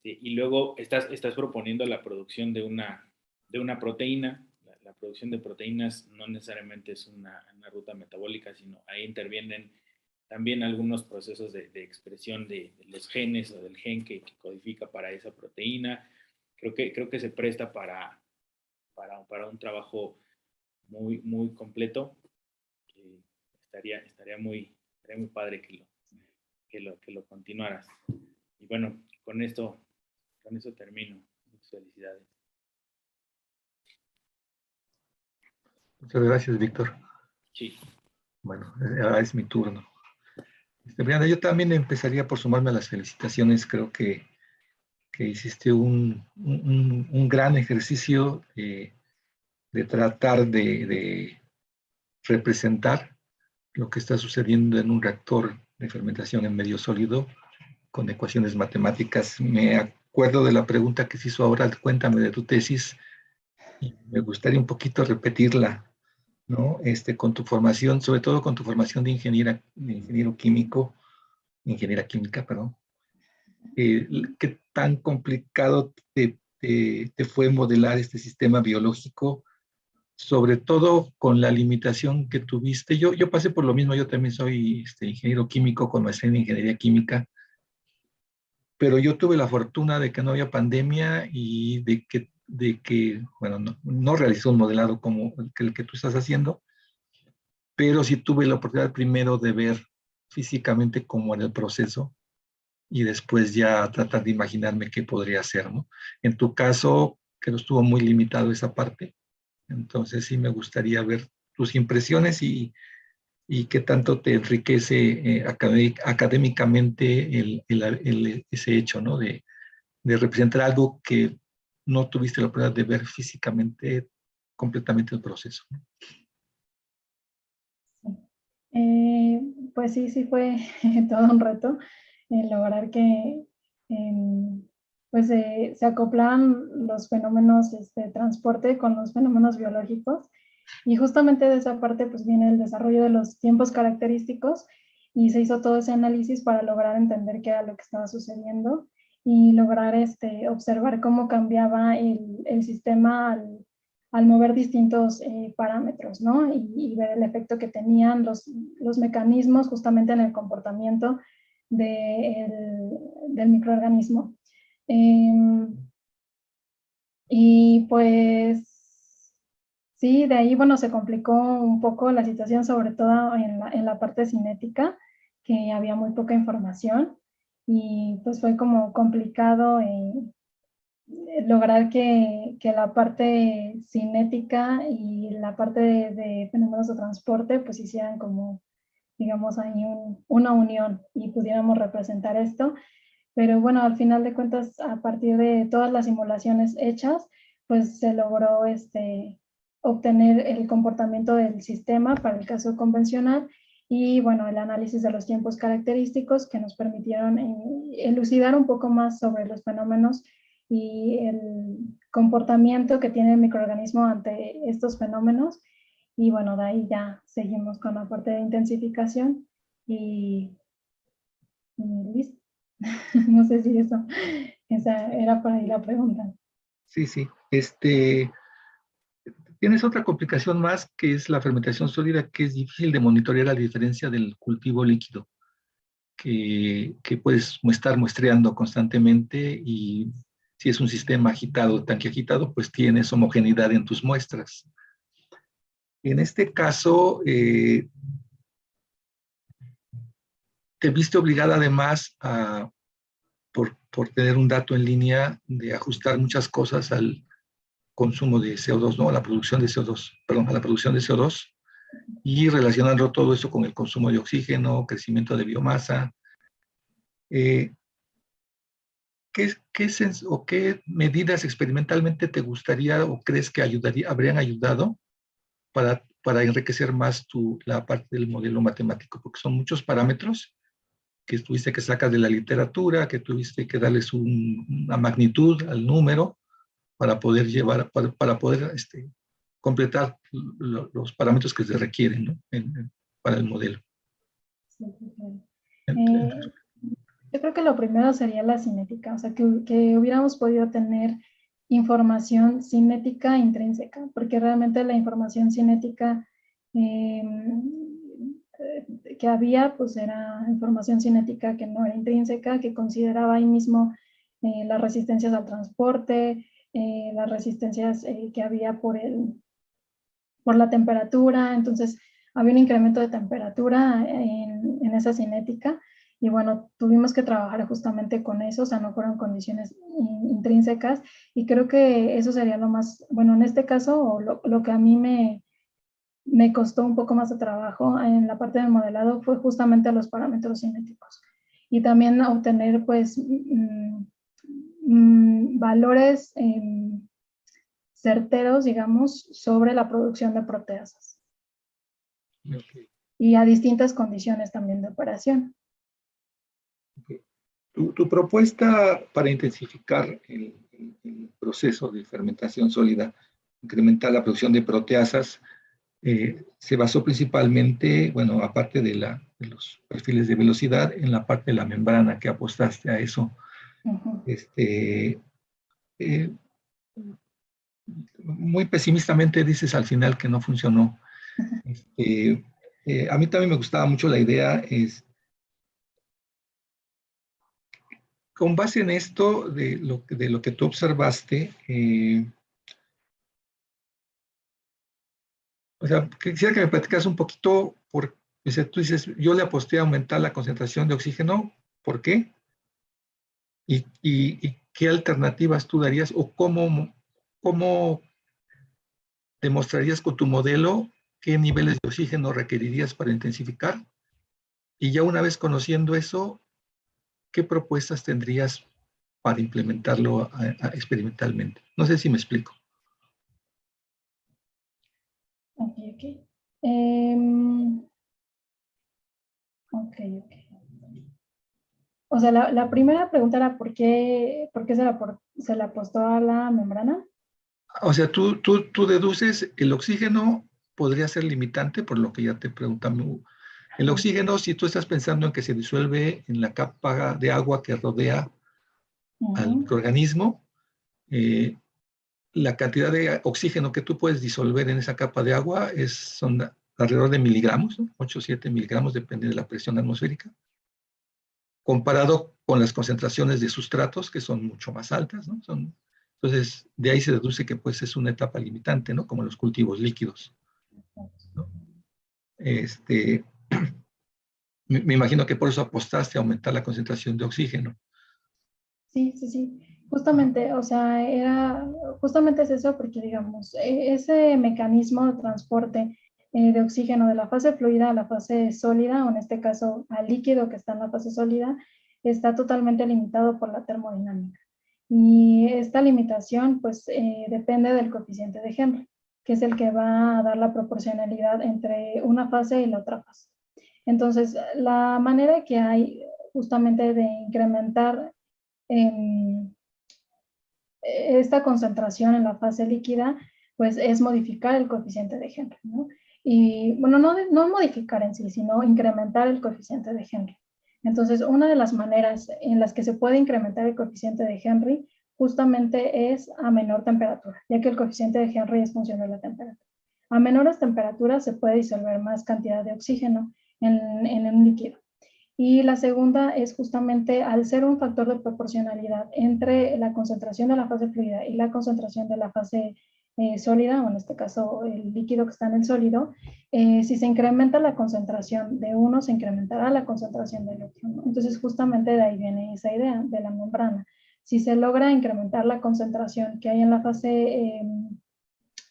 y luego estás proponiendo la producción de una proteína. La producción de proteínas no necesariamente es una ruta metabólica, sino ahí intervienen también algunos procesos de expresión de los genes o del gen que codifica para esa proteína. Creo que se presta para un trabajo muy completo. Estaría muy padre que lo continuaras. Y bueno, con eso termino. Muchas felicidades. Muchas gracias, Víctor. Sí. Bueno, ahora es mi turno. Brianda, yo también empezaría por sumarme a las felicitaciones. Creo que hiciste un gran ejercicio de tratar de representar lo que está sucediendo en un reactor de fermentación en medio sólido con ecuaciones matemáticas. Me acuerdo de la pregunta que se hizo ahora, cuéntame de tu tesis, y me gustaría un poquito repetirla, ¿no? Con tu formación, sobre todo con tu formación de ingeniero químico, ingeniera química, perdón. ¿Qué tan complicado te fue modelar este sistema biológico, sobre todo con la limitación que tuviste? Yo pasé por lo mismo, yo también soy ingeniero químico con maestría en ingeniería química, pero yo tuve la fortuna de que no había pandemia y de que bueno, no realizó un modelado como el que tú estás haciendo, pero sí tuve la oportunidad primero de ver físicamente cómo era el proceso y después ya tratar de imaginarme qué podría hacer, ¿no? En tu caso, que no estuvo muy limitado esa parte, entonces sí me gustaría ver tus impresiones y qué tanto te enriquece académicamente ese hecho, ¿no? De representar algo que no tuviste la oportunidad de ver físicamente completamente el proceso, ¿no? Eh, pues sí fue todo un reto lograr que pues se acoplaran los fenómenos de transporte con los fenómenos biológicos, y justamente de esa parte pues viene el desarrollo de los tiempos característicos, y se hizo todo ese análisis para lograr entender qué era lo que estaba sucediendo y lograr observar cómo cambiaba el sistema al mover distintos parámetros, ¿no? Y ver el efecto que tenían los mecanismos justamente en el comportamiento del microorganismo. Y pues sí, de ahí, bueno, se complicó un poco la situación, sobre todo en la parte cinética, que había muy poca información, y pues fue como complicado lograr que la parte cinética y la parte de fenómenos de transporte pues hicieran como, digamos, ahí una unión y pudiéramos representar esto. Pero bueno, al final de cuentas, a partir de todas las simulaciones hechas, pues se logró obtener el comportamiento del sistema para el caso convencional, y bueno, el análisis de los tiempos característicos que nos permitieron elucidar un poco más sobre los fenómenos y el comportamiento que tiene el microorganismo ante estos fenómenos. Y bueno, de ahí ya seguimos con la parte de intensificación y listo. No sé si esa era para ahí la pregunta. Sí, sí. Tienes otra complicación más, que es la fermentación sólida, que es difícil de monitorear a diferencia del cultivo líquido, que puedes estar muestreando constantemente, y si es un sistema agitado, tanque agitado, pues tienes homogeneidad en tus muestras. En este caso, te viste obligada además por tener un dato en línea, de ajustar muchas cosas al consumo de CO2, ¿no? A la producción de CO2, perdón, a la producción de CO2, y relacionando todo eso con el consumo de oxígeno, crecimiento de biomasa. ¿Qué medidas experimentalmente te gustaría o crees que habrían ayudado para enriquecer más la parte del modelo matemático? Porque son muchos parámetros que tuviste que sacar de la literatura, que tuviste que darles una magnitud al número para poder para poder completar los parámetros que se requieren, ¿no? Para el modelo. Sí, claro. Yo creo que lo primero sería la cinética, o sea, que hubiéramos podido tener información cinética intrínseca, porque realmente la información cinética que había, pues era información cinética que no era intrínseca, que consideraba ahí mismo las resistencias al transporte, las resistencias que había por la temperatura. Entonces había un incremento de temperatura en esa cinética, y bueno, tuvimos que trabajar justamente con eso, o sea, no fueron condiciones intrínsecas, y creo que eso sería lo más, bueno, en este caso, lo que a mí me costó un poco más de trabajo en la parte del modelado fue justamente los parámetros cinéticos, y también obtener, pues, valores certeros, digamos, sobre la producción de proteasas. Okay. Y a distintas condiciones también de operación. Okay. Tu propuesta para intensificar el proceso de fermentación sólida, incrementar la producción de proteasas, se basó principalmente, bueno, aparte de los perfiles de velocidad, en la parte de la membrana, que apostaste a eso. Uh-huh. Muy pesimistamente dices al final que no funcionó. Uh-huh. A mí también me gustaba mucho la idea, con base en esto, de lo que tú observaste, o sea, quisiera que me platicaras un poquito, tú dices, yo le aposté a aumentar la concentración de oxígeno, ¿por qué? ¿Y qué alternativas tú darías, o cómo demostrarías con tu modelo qué niveles de oxígeno requerirías para intensificar? Y ya una vez conociendo eso, ¿qué propuestas tendrías para implementarlo experimentalmente? No sé si me explico. Ok. Ok. O sea, la primera pregunta era ¿por qué se le apostó a la membrana? O sea, tú deduces el oxígeno podría ser limitante, por lo que ya te preguntamos. El oxígeno, si tú estás pensando en que se disuelve en la capa de agua que rodea al microorganismo, la cantidad de oxígeno que tú puedes disolver en esa capa de agua son alrededor de miligramos, ¿no? 8 o 7 miligramos, depende de la presión atmosférica, comparado con las concentraciones de sustratos, que son mucho más altas, ¿no? Entonces, de ahí se deduce que pues es una etapa limitante, ¿no? Como los cultivos líquidos, ¿no? Me imagino que por eso apostaste a aumentar la concentración de oxígeno. Sí. Justamente, o sea, justamente es eso, porque digamos, ese mecanismo de transporte de oxígeno de la fase fluida a la fase sólida, o en este caso al líquido que está en la fase sólida, está totalmente limitado por la termodinámica. Y esta limitación, pues, depende del coeficiente de Henry, que es el que va a dar la proporcionalidad entre una fase y la otra fase. Entonces, la manera que hay justamente de incrementar esta concentración en la fase líquida, pues es modificar el coeficiente de Henry, ¿no? Y bueno, no modificar en sí, sino incrementar el coeficiente de Henry. Entonces, una de las maneras en las que se puede incrementar el coeficiente de Henry, justamente es a menor temperatura, ya que el coeficiente de Henry es función de la temperatura. A menores temperaturas se puede disolver más cantidad de oxígeno en un líquido. Y la segunda es justamente al ser un factor de proporcionalidad entre la concentración de la fase fluida y la concentración de la fase sólida, o en este caso el líquido que está en el sólido, si se incrementa la concentración de uno, se incrementará la concentración del otro, ¿no? Entonces justamente de ahí viene esa idea de la membrana. Si se logra incrementar la concentración que hay en la fase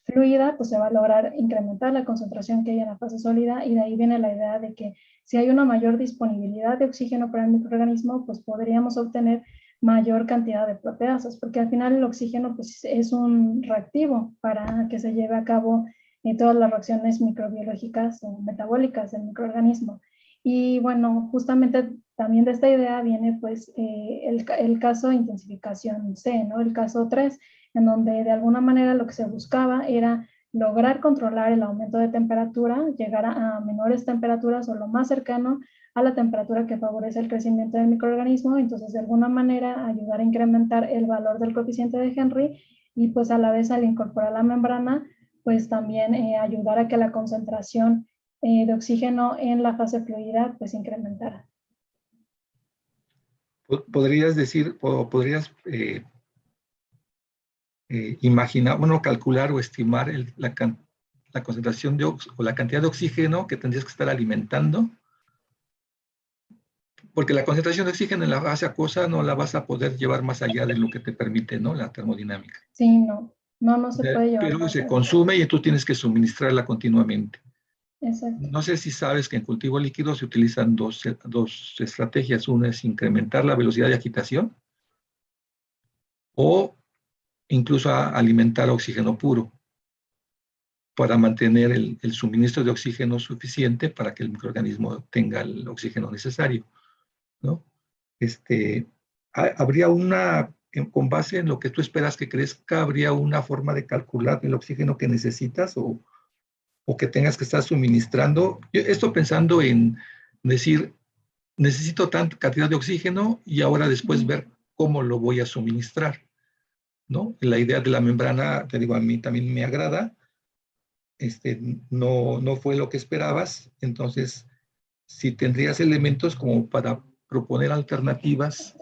fluida, pues se va a lograr incrementar la concentración que hay en la fase sólida, y de ahí viene la idea de que si hay una mayor disponibilidad de oxígeno para el microorganismo, pues podríamos obtener mayor cantidad de proteasas, porque al final el oxígeno pues, es un reactivo para que se lleve a cabo todas las reacciones microbiológicas o metabólicas del microorganismo. Y bueno, justamente también de esta idea viene pues el caso de intensificación C, ¿no? El caso 3, en donde de alguna manera lo que se buscaba era lograr controlar el aumento de temperatura, llegar a menores temperaturas o lo más cercano a la temperatura que favorece el crecimiento del microorganismo, entonces de alguna manera ayudar a incrementar el valor del coeficiente de Henry, y pues a la vez al incorporar la membrana, pues también ayudar a que la concentración de oxígeno en la fase fluida pues incrementara. ¿Podrías decir, o podrías imaginar, bueno, calcular o estimar la concentración o la cantidad de oxígeno que tendrías que estar alimentando? Porque la concentración de oxígeno en la fase acuosa no la vas a poder llevar más allá de lo que te permite, ¿no? La termodinámica. Sí, no se puede llevar Pero más se allá. consume y tú tienes que suministrarla continuamente. Exacto. No sé si sabes que en cultivo líquido se utilizan dos estrategias. Una es incrementar la velocidad de agitación o incluso alimentar oxígeno puro para mantener el suministro de oxígeno suficiente para que el microorganismo tenga el oxígeno necesario, ¿no? Habría con base en lo que tú esperas que crezca, habría una forma de calcular el oxígeno que necesitas o que tengas que estar suministrando. Yo estoy pensando en decir, necesito tanta cantidad de oxígeno y ahora después ver cómo lo voy a suministrar, ¿no? La idea de la membrana, te digo, a mí también me agrada. No fue lo que esperabas, entonces si tendrías elementos como para proponer alternativas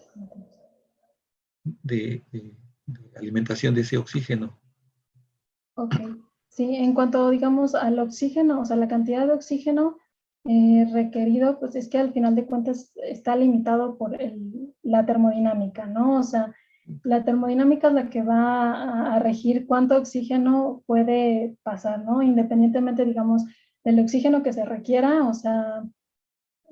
de alimentación de ese oxígeno. Ok, sí, en cuanto, digamos, al oxígeno, o sea, la cantidad de oxígeno requerido, pues es que al final de cuentas está limitado por la termodinámica, ¿no? O sea, la termodinámica es la que va a regir cuánto oxígeno puede pasar, ¿no? Independientemente, digamos, del oxígeno que se requiera, o sea,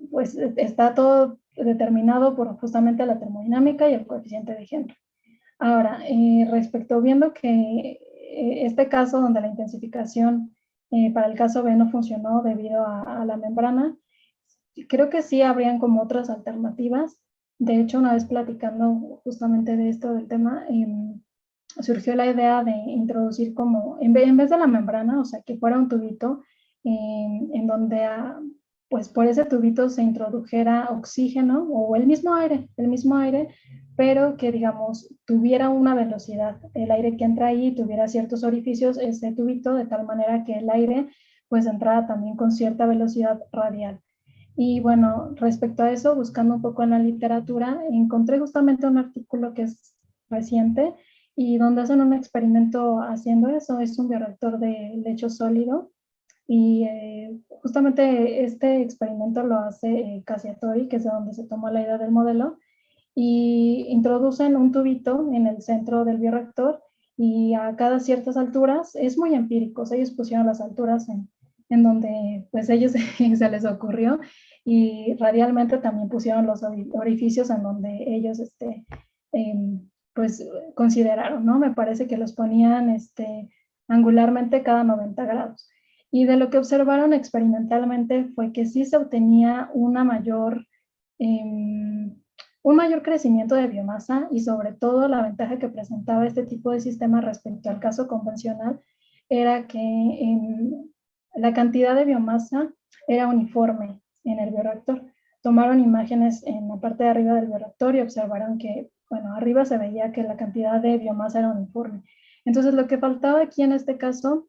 pues está todo determinado por justamente la termodinámica y el coeficiente de Henry. Ahora, respecto, viendo que este caso donde la intensificación para el caso B no funcionó debido a la membrana, creo que sí habrían como otras alternativas. De hecho, una vez platicando justamente de esto del tema, surgió la idea de introducir como, en vez de la membrana, o sea, que fuera un tubito en donde pues por ese tubito se introdujera oxígeno o el mismo aire, pero que digamos tuviera una velocidad, el aire que entra ahí tuviera ciertos orificios, ese tubito, de tal manera que el aire pues entrara también con cierta velocidad radial. Y bueno, respecto a eso, buscando un poco en la literatura, encontré justamente un artículo que es reciente y donde hacen un experimento haciendo eso. Es un bioreactor de lecho sólido y justamente este experimento lo hace Cacciatori, que es de donde se tomó la idea del modelo, y introducen un tubito en el centro del bioreactor y a cada ciertas alturas, es muy empírico, ellos pusieron las alturas en donde pues ellos se les ocurrió, y radialmente también pusieron los orificios en donde ellos pues consideraron, ¿no? Me parece que los ponían angularmente cada 90 grados. Y de lo que observaron experimentalmente fue que sí se obtenía un mayor crecimiento de biomasa, y sobre todo la ventaja que presentaba este tipo de sistema respecto al caso convencional era que la cantidad de biomasa era uniforme en el bioreactor. Tomaron imágenes en la parte de arriba del bioreactor y observaron que bueno, arriba se veía que la cantidad de biomasa era uniforme. Entonces, lo que faltaba aquí en este caso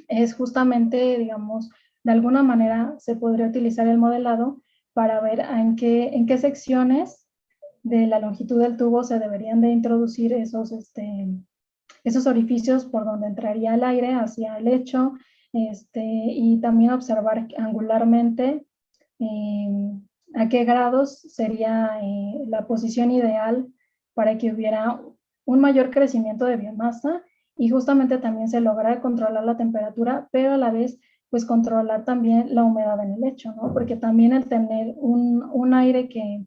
es justamente, digamos, de alguna manera se podría utilizar el modelado para ver en qué secciones de la longitud del tubo se deberían de introducir esos orificios por donde entraría el aire hacia el lecho, y también observar angularmente a qué grados sería la posición ideal para que hubiera un mayor crecimiento de biomasa y justamente también se logra controlar la temperatura, pero a la vez pues controlar también la humedad en el lecho, ¿no? Porque también el tener un aire que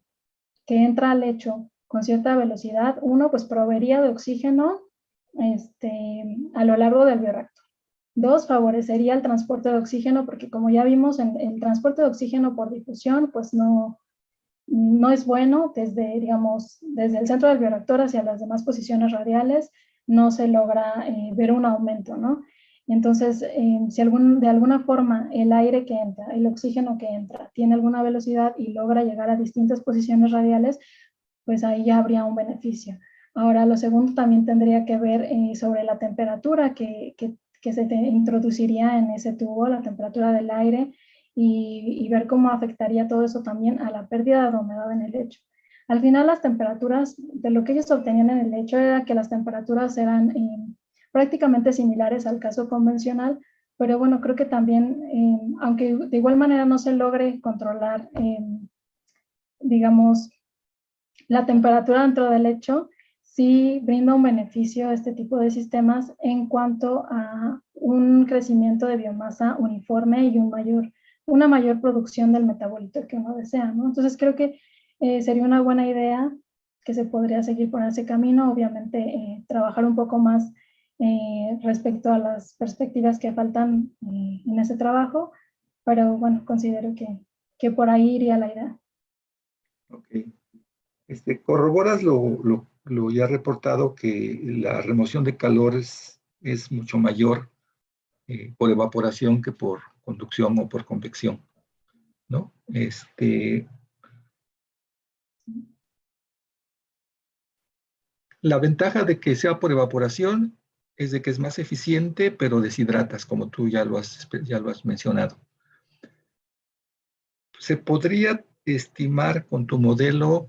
entra al lecho con cierta velocidad, uno pues proveería de oxígeno a lo largo del bioreactor. Dos, favorecería el transporte de oxígeno porque como ya vimos, el transporte de oxígeno por difusión pues no es bueno digamos, desde el centro del bioreactor hacia las demás posiciones radiales, no se logra ver un aumento, ¿no? Entonces, si de alguna forma el aire que entra, el oxígeno que entra, tiene alguna velocidad y logra llegar a distintas posiciones radiales, pues ahí ya habría un beneficio. Ahora, lo segundo también tendría que ver sobre la temperatura que se introduciría en ese tubo, la temperatura del aire, y ver cómo afectaría todo eso también a la pérdida de humedad en el lecho. Al final, las temperaturas, de lo que ellos obtenían en el lecho era que las temperaturas eran prácticamente similares al caso convencional, pero bueno, creo que también, aunque de igual manera no se logre controlar, digamos, la temperatura dentro del lecho, sí brinda un beneficio a este tipo de sistemas en cuanto a un crecimiento de biomasa uniforme y una mayor producción del metabolito que uno desea, ¿no? Entonces creo que sería una buena idea que se podría seguir por ese camino, obviamente trabajar un poco más respecto a las perspectivas que faltan en ese trabajo, pero bueno, considero que por ahí iría la idea. Ok. Corroboras lo ya reportado que la remoción de calor es mucho mayor por evaporación que por conducción o por convección, ¿no? La ventaja de que sea por evaporación es de que es más eficiente, pero deshidratas, como tú ya lo has mencionado. Se podría estimar con tu modelo,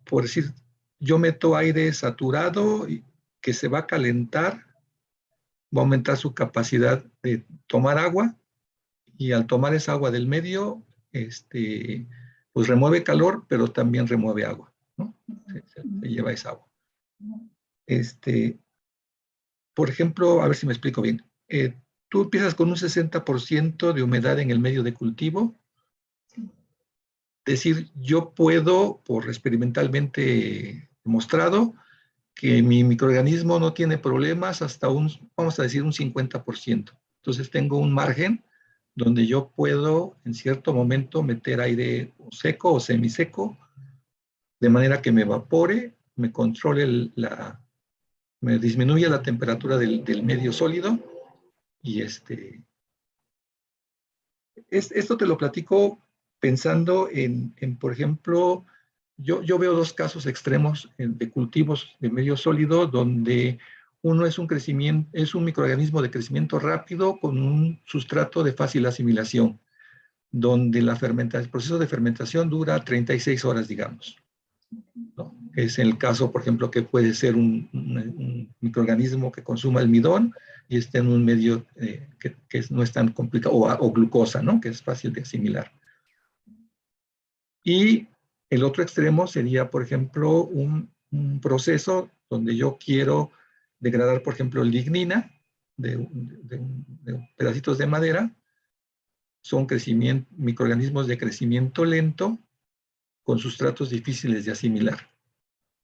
por decir, yo meto aire saturado que se va a calentar, va a aumentar su capacidad de tomar agua y al tomar esa agua del medio, pues remueve calor, pero también remueve agua, ¿no? Se lleva esa agua. Por ejemplo, a ver si me explico bien. Tú empiezas con un 60% de humedad en el medio de cultivo. Decir, yo puedo, por experimentalmente demostrado, que mi microorganismo no tiene problemas hasta vamos a decir, un 50%. Entonces tengo un margen donde yo puedo en cierto momento meter aire seco o semiseco, de manera que me evapore, me controle me disminuya la temperatura del medio sólido y esto te lo platico pensando por ejemplo, yo veo dos casos extremos de cultivos de medio sólido donde uno es un microorganismo de crecimiento rápido con un sustrato de fácil asimilación, donde el proceso de fermentación dura 36 horas, digamos, ¿no? Es el caso, por ejemplo, que puede ser un microorganismo que consuma almidón y esté en un medio que no es tan complicado, o glucosa, ¿no? Que es fácil de asimilar. Y el otro extremo sería, por ejemplo, un proceso donde yo quiero degradar, por ejemplo, lignina de pedacitos de madera. Son microorganismos de crecimiento lento con sustratos difíciles de asimilar,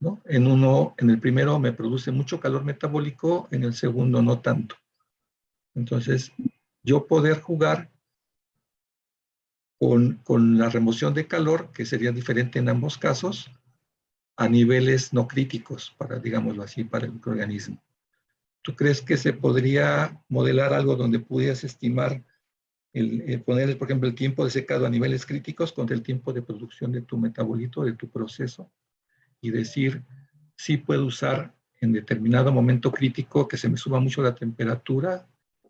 ¿no? En el primero me produce mucho calor metabólico, en el segundo no tanto. Entonces, yo poder jugar con la remoción de calor, que sería diferente en ambos casos, a niveles no críticos, digámoslo así, para el microorganismo. ¿Tú crees que se podría modelar algo donde pudieras estimar, poner, por ejemplo, el tiempo de secado a niveles críticos contra el tiempo de producción de tu metabolito, de tu proceso? y decir, sí puedo usar en determinado momento crítico que se me suba mucho la temperatura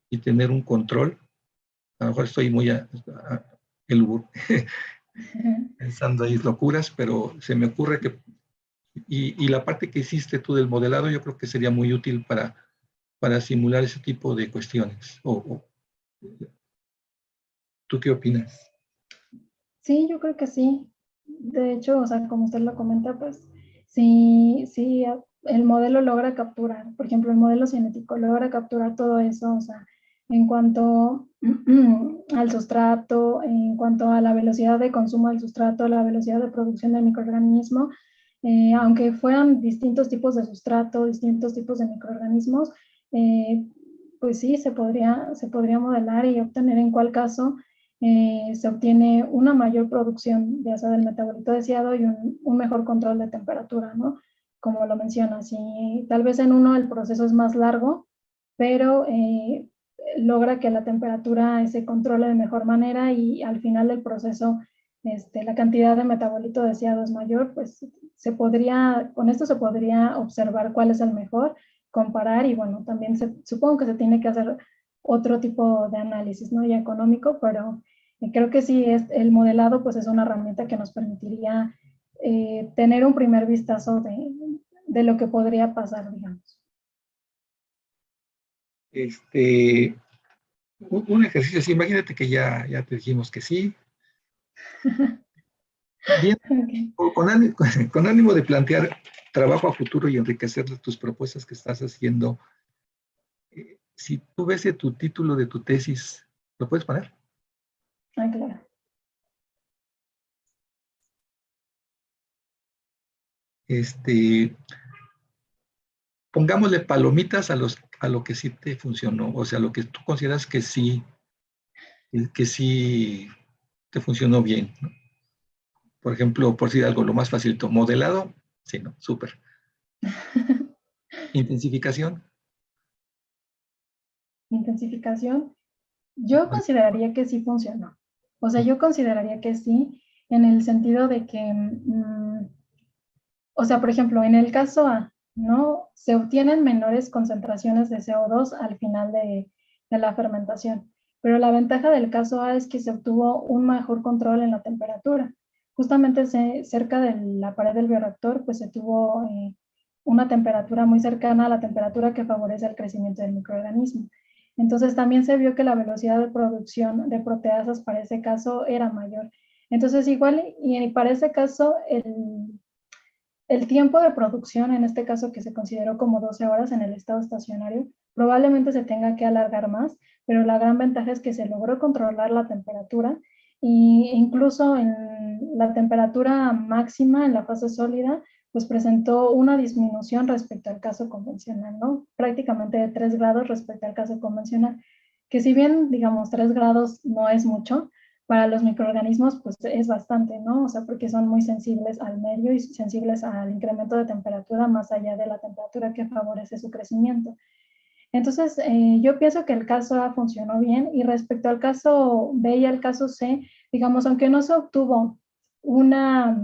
y tener un control. A lo mejor estoy muy pensando ahí locuras, pero se me ocurre que, y la parte que hiciste tú del modelado, yo creo que sería muy útil para simular ese tipo de cuestiones. ¿Tú qué opinas? Sí, yo creo que sí. De hecho, o sea, como usted lo comenta, pues sí, sí, el modelo logra capturar, por ejemplo, el modelo cinético logra capturar todo eso, o sea, en cuanto al sustrato, en cuanto a la velocidad de consumo del sustrato, la velocidad de producción del microorganismo, aunque fueran distintos tipos de sustrato, distintos tipos de microorganismos, pues sí, se podría modelar y obtener en cuál caso se obtiene una mayor producción, ya sea del metabolito deseado y un mejor control de temperatura, ¿no? Como lo mencionas, y tal vez en uno el proceso es más largo, pero logra que la temperatura se controle de mejor manera y al final del proceso la cantidad de metabolito deseado es mayor, pues con esto se podría observar cuál es el mejor, comparar y bueno, también supongo que se tiene que hacer otro tipo de análisis, ¿no? Ya económico, pero creo que sí, el modelado pues es una herramienta que nos permitiría tener un primer vistazo de lo que podría pasar, digamos. Un ejercicio así, imagínate que ya te dijimos que sí. Bien, Okay. con ánimo de plantear trabajo a futuro y enriquecer tus propuestas que estás haciendo, si tú ves tu título de tu tesis, ¿lo puedes poner? Ah, claro. Pongámosle palomitas a lo que sí te funcionó, o sea, lo que tú consideras que sí te funcionó bien, ¿no? Por ejemplo, por decir algo, lo más facilito, modelado, sí, no, súper. Intensificación. Intensificación. Yo consideraría que sí funcionó. O sea, yo consideraría que sí, en el sentido de que, o sea, por ejemplo, en el caso A, ¿no? Se obtienen menores concentraciones de CO2 al final de la fermentación. Pero la ventaja del caso A es que se obtuvo un mejor control en la temperatura. Justamente cerca de la pared del bioreactor, pues se tuvo una temperatura muy cercana a la temperatura que favorece el crecimiento del microorganismo. Entonces también se vio que la velocidad de producción de proteasas para ese caso era mayor. Entonces igual, y para ese caso, el tiempo de producción, en este caso que se consideró como 12 horas en el estado estacionario, probablemente se tenga que alargar más, pero la gran ventaja es que se logró controlar la temperatura e incluso en la temperatura máxima en la fase sólida, pues presentó una disminución respecto al caso convencional, ¿no? Prácticamente de 3 grados respecto al caso convencional, que si bien, digamos, 3 grados no es mucho, para los microorganismos pues es bastante, ¿no? O sea, porque son muy sensibles al medio y sensibles al incremento de temperatura más allá de la temperatura que favorece su crecimiento. Entonces, yo pienso que el caso A funcionó bien y respecto al caso B y al caso C, digamos, aunque no se obtuvo una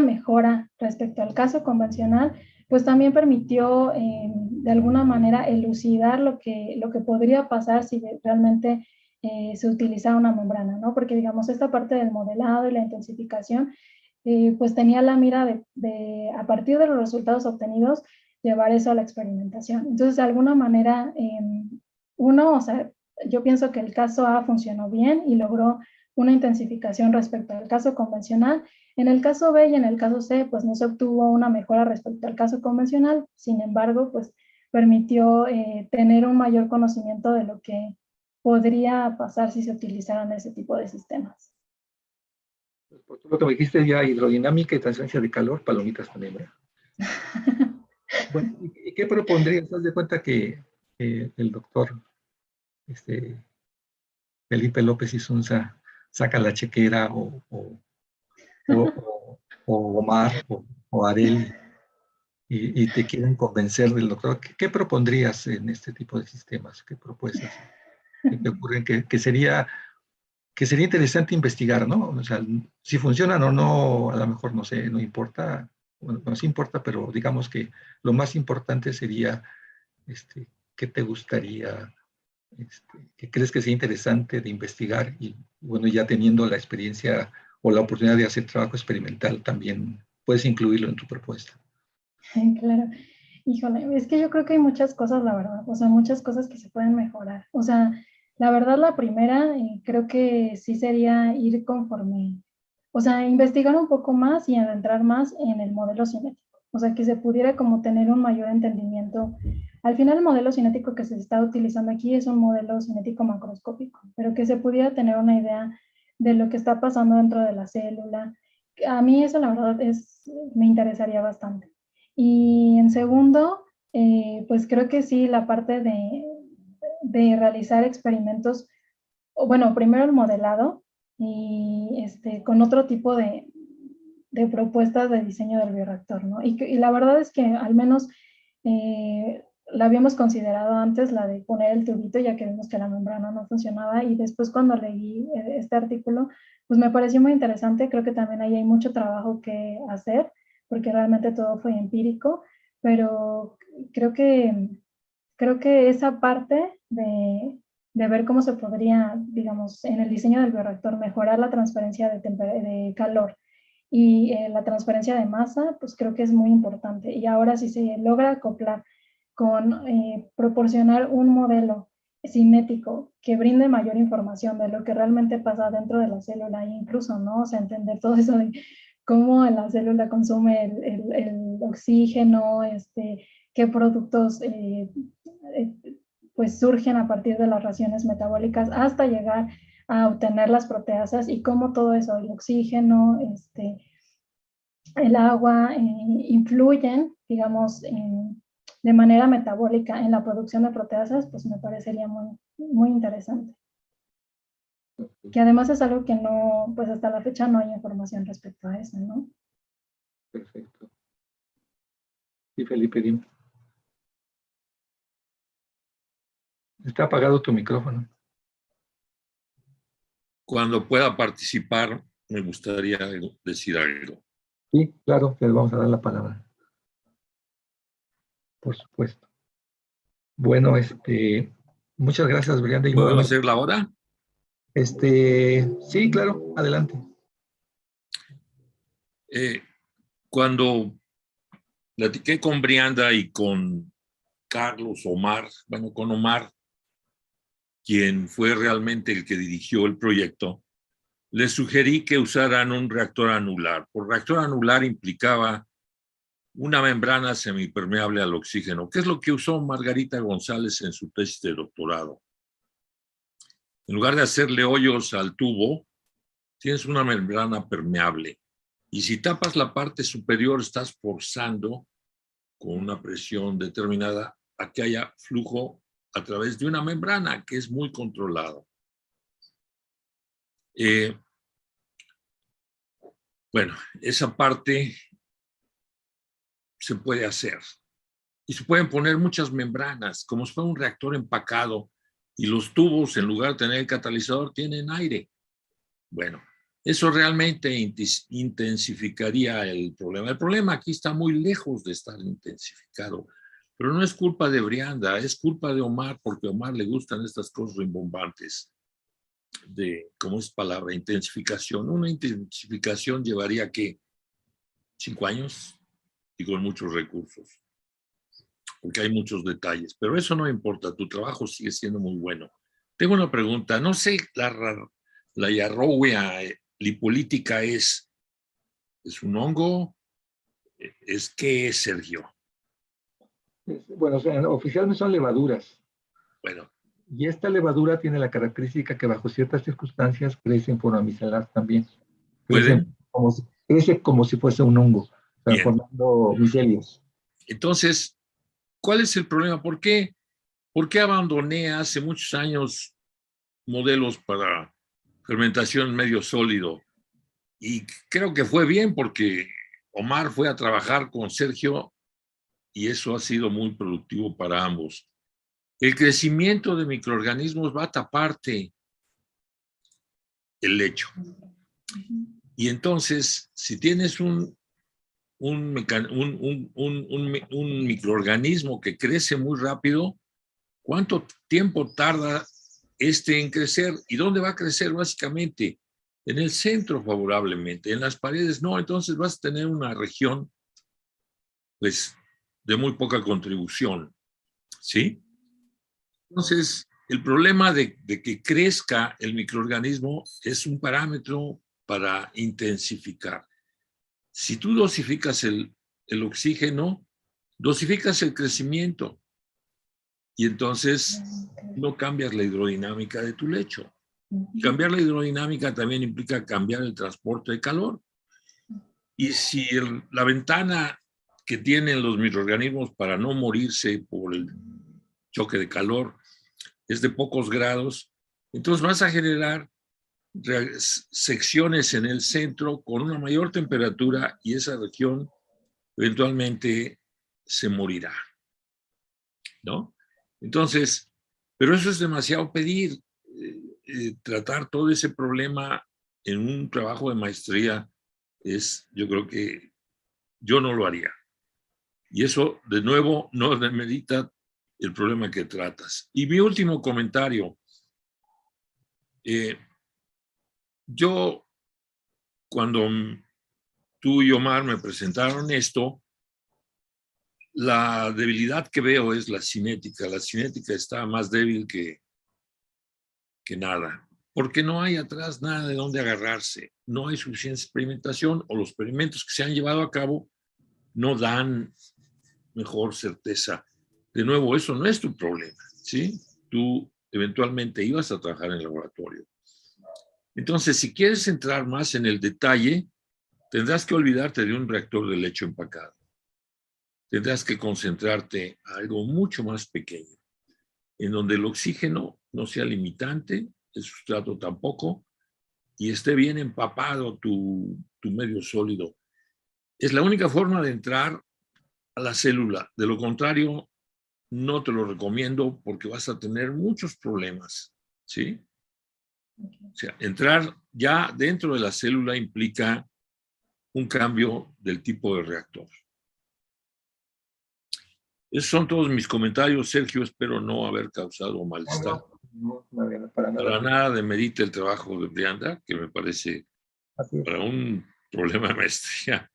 mejora respecto al caso convencional, pues también permitió de alguna manera elucidar lo que podría pasar si realmente se utilizara una membrana, ¿no? Porque digamos, esta parte del modelado y la intensificación, pues tenía la mira a partir de los resultados obtenidos, llevar eso a la experimentación. Entonces, de alguna manera, o sea, yo pienso que el caso A funcionó bien y logró una intensificación respecto al caso convencional. En el caso B y en el caso C, pues no se obtuvo una mejora respecto al caso convencional, sin embargo, pues permitió tener un mayor conocimiento de lo que podría pasar si se utilizaran ese tipo de sistemas. Por lo que me dijiste ya, hidrodinámica y transferencia de calor, palomitas con hembra. Bueno, ¿y qué propondrías? Haz de cuenta que el doctor Felipe López Isunza saca la chequera o Omar o Arel y te quieren convencer del doctor. ¿Qué propondrías en este tipo de sistemas? ¿Qué propuestas? ¿Qué te ocurren? Que que sería interesante investigar, ¿no? O sea, si funcionan o no, a lo mejor no sé, no importa, bueno, no sí importa, pero digamos que lo más importante sería, ¿qué te gustaría, qué crees que sea interesante de investigar? Y bueno, ya teniendo la experiencia o la oportunidad de hacer trabajo experimental, también puedes incluirlo en tu propuesta. Claro. Híjole, es que yo creo que hay muchas cosas, la verdad, o sea, muchas cosas que se pueden mejorar. O sea, la verdad, la primera, creo que sí sería ir conforme, o sea, investigar un poco más y adentrar más en el modelo cinético. O sea, que se pudiera como tener un mayor entendimiento. Al final, el modelo cinético que se está utilizando aquí es un modelo cinético macroscópico, pero que se pudiera tener una idea de lo que está pasando dentro de la célula. A mí eso, la verdad, me interesaría bastante. Y en segundo, pues creo que sí, la parte de realizar experimentos, o bueno, primero el modelado y con otro tipo de propuestas de diseño del bioreactor, ¿no? Y la verdad es que al menos la habíamos considerado antes, la de poner el tubito, ya que vimos que la membrana no funcionaba, y después cuando leí este artículo, pues me pareció muy interesante. Creo que también ahí hay mucho trabajo que hacer, porque realmente todo fue empírico, pero creo que esa parte de ver cómo se podría, digamos, en el diseño del bioreactor mejorar la transferencia de calor y la transferencia de masa, pues creo que es muy importante. Y ahora si se logra acoplar con proporcionar un modelo cinético que brinde mayor información de lo que realmente pasa dentro de la célula, e incluso, ¿no? O sea, entender todo eso de cómo la célula consume el oxígeno, qué productos pues surgen a partir de las reacciones metabólicas hasta llegar a obtener las proteasas, y cómo todo eso, el oxígeno, el agua, influyen, digamos, de manera metabólica en la producción de proteasas, pues me parecería muy, muy interesante. Que además es algo que no, pues hasta la fecha no hay información respecto a eso, ¿no? Perfecto. Sí, Felipe, dime. Está apagado tu micrófono. Cuando pueda participar, me gustaría decir algo. Sí, claro, les vamos a dar la palabra. Por supuesto. Bueno, muchas gracias, Brianda. Y ¿Puedo nuevamente, hacerla ahora? sí, claro, adelante. Cuando platiqué con Brianda y con Carlos Omar, bueno, con Omar, quien fue realmente el que dirigió el proyecto, les sugerí que usaran un reactor anular. Por reactor anular implicaba una membrana semipermeable al oxígeno, que es lo que usó Margarita González en su tesis de doctorado. En lugar de hacerle hoyos al tubo, tienes una membrana permeable. Y si tapas la parte superior, estás forzando con una presión determinada a que haya flujo a través de una membrana que es muy controlado. Bueno, esa parte se puede hacer. Y se pueden poner muchas membranas, como si fuera un reactor empacado, y los tubos, en lugar de tener el catalizador, tienen aire. Bueno, eso realmente intensificaría el problema. El problema aquí está muy lejos de estar intensificado, pero no es culpa de Brianda, es culpa de Omar, porque a Omar le gustan estas cosas rimbombantes de, ¿cómo es palabra? Intensificación. Una intensificación llevaría, ¿qué? 5 años y con muchos recursos, porque hay muchos detalles, pero eso no importa, tu trabajo sigue siendo muy bueno. Tengo una pregunta, no sé, la Yarrowia lipolítica es un hongo, ¿qué es, Sergio? Bueno, o sea, oficialmente son levaduras. Bueno. Y esta levadura tiene la característica que bajo ciertas circunstancias crece en forma micelar también. Crece como si fuese un hongo, o sea, formando micelios. Entonces, ¿cuál es el problema? ¿Por qué abandoné hace muchos años modelos para fermentación medio sólido? Y creo que fue bien porque Omar fue a trabajar con Sergio y eso ha sido muy productivo para ambos. El crecimiento de microorganismos va a taparte el lecho. Y entonces, si tienes un microorganismo que crece muy rápido, ¿cuánto tiempo tarda en crecer? ¿Y dónde va a crecer? Básicamente en el centro favorablemente, en las paredes no. Entonces vas a tener una región pues de muy poca contribución, ¿sí? Entonces, el problema de que crezca el microorganismo es un parámetro para intensificar. Si tú dosificas el oxígeno, dosificas el crecimiento y entonces no cambias la hidrodinámica de tu lecho. Cambiar la hidrodinámica también implica cambiar el transporte de calor. Y si la ventana que tienen los microorganismos para no morirse por el choque de calor es de pocos grados, entonces vas a generar secciones en el centro con una mayor temperatura y esa región eventualmente se morirá, ¿no? Entonces, pero eso es demasiado pedir. Tratar todo ese problema en un trabajo de maestría yo creo que yo no lo haría. Y eso, de nuevo, no demerita el problema que tratas. Y mi último comentario. Yo, cuando tú y Omar me presentaron esto, la debilidad que veo es la cinética. La cinética está más débil que nada, porque no hay atrás nada de dónde agarrarse. No hay suficiente experimentación o los experimentos que se han llevado a cabo no dan mejor certeza. De nuevo, eso no es tu problema, ¿sí? Tú eventualmente ibas a trabajar en el laboratorio. Entonces, si quieres entrar más en el detalle, tendrás que olvidarte de un reactor de lecho empacado. Tendrás que concentrarte en algo mucho más pequeño, en donde el oxígeno no sea limitante, el sustrato tampoco, y esté bien empapado tu medio sólido. Es la única forma de entrar a la célula. De lo contrario, no te lo recomiendo porque vas a tener muchos problemas, ¿sí? O sea, entrar ya dentro de la célula implica un cambio del tipo de reactor. Esos son todos mis comentarios, Sergio. Espero no haber causado malestar. No, para nada. Para nada demerita el trabajo de Brianda, que me parece para un problema de maestría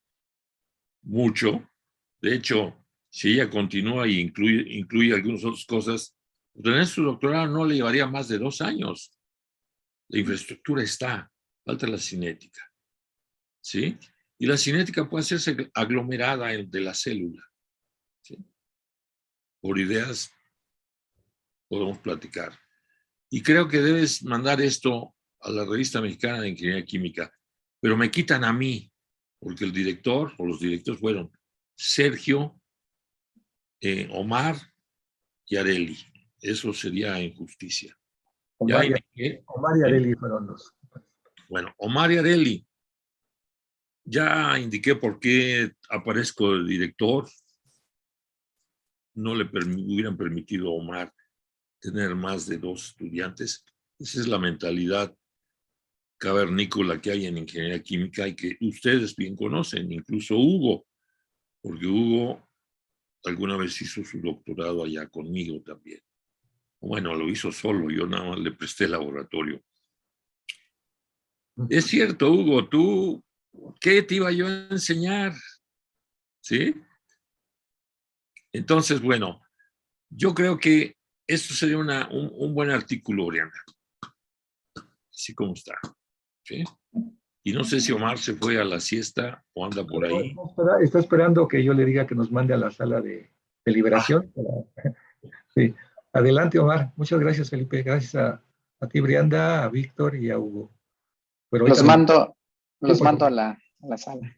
mucho. De hecho, si ella continúa y incluye algunas otras cosas, tener su doctorado no le llevaría más de 2 años. La infraestructura está, falta la cinética, ¿sí? Y la cinética puede hacerse aglomerada de la célula, ¿sí? Por ideas podemos platicar. Y creo que debes mandar esto a la Revista Mexicana de Ingeniería Química, pero me quitan a mí, porque el director o los directores fueron Sergio, Omar y Areli. Eso sería injusticia. Omar y Areli fueron los. Bueno, Omar y Areli. Ya indiqué por qué aparezco de director. No le hubieran permitido a Omar tener más de 2 estudiantes. Esa es la mentalidad cavernícola que hay en ingeniería química y que ustedes bien conocen, incluso Hugo, porque Hugo alguna vez hizo su doctorado allá conmigo también. Bueno, lo hizo solo, yo nada más le presté el laboratorio. Es cierto, Hugo, tú, ¿qué te iba yo a enseñar? ¿Sí? Entonces, bueno, yo creo que esto sería un buen artículo, Oriana. Así como está. ¿Sí? Y no sé si Omar se fue a la siesta o anda por ahí. Está esperando que yo le diga que nos mande a la sala de deliberación. Sí. Adelante, Omar. Muchas gracias, Felipe. Gracias a ti, Brianda, a Víctor y a Hugo. Pero los mando favor. a la sala.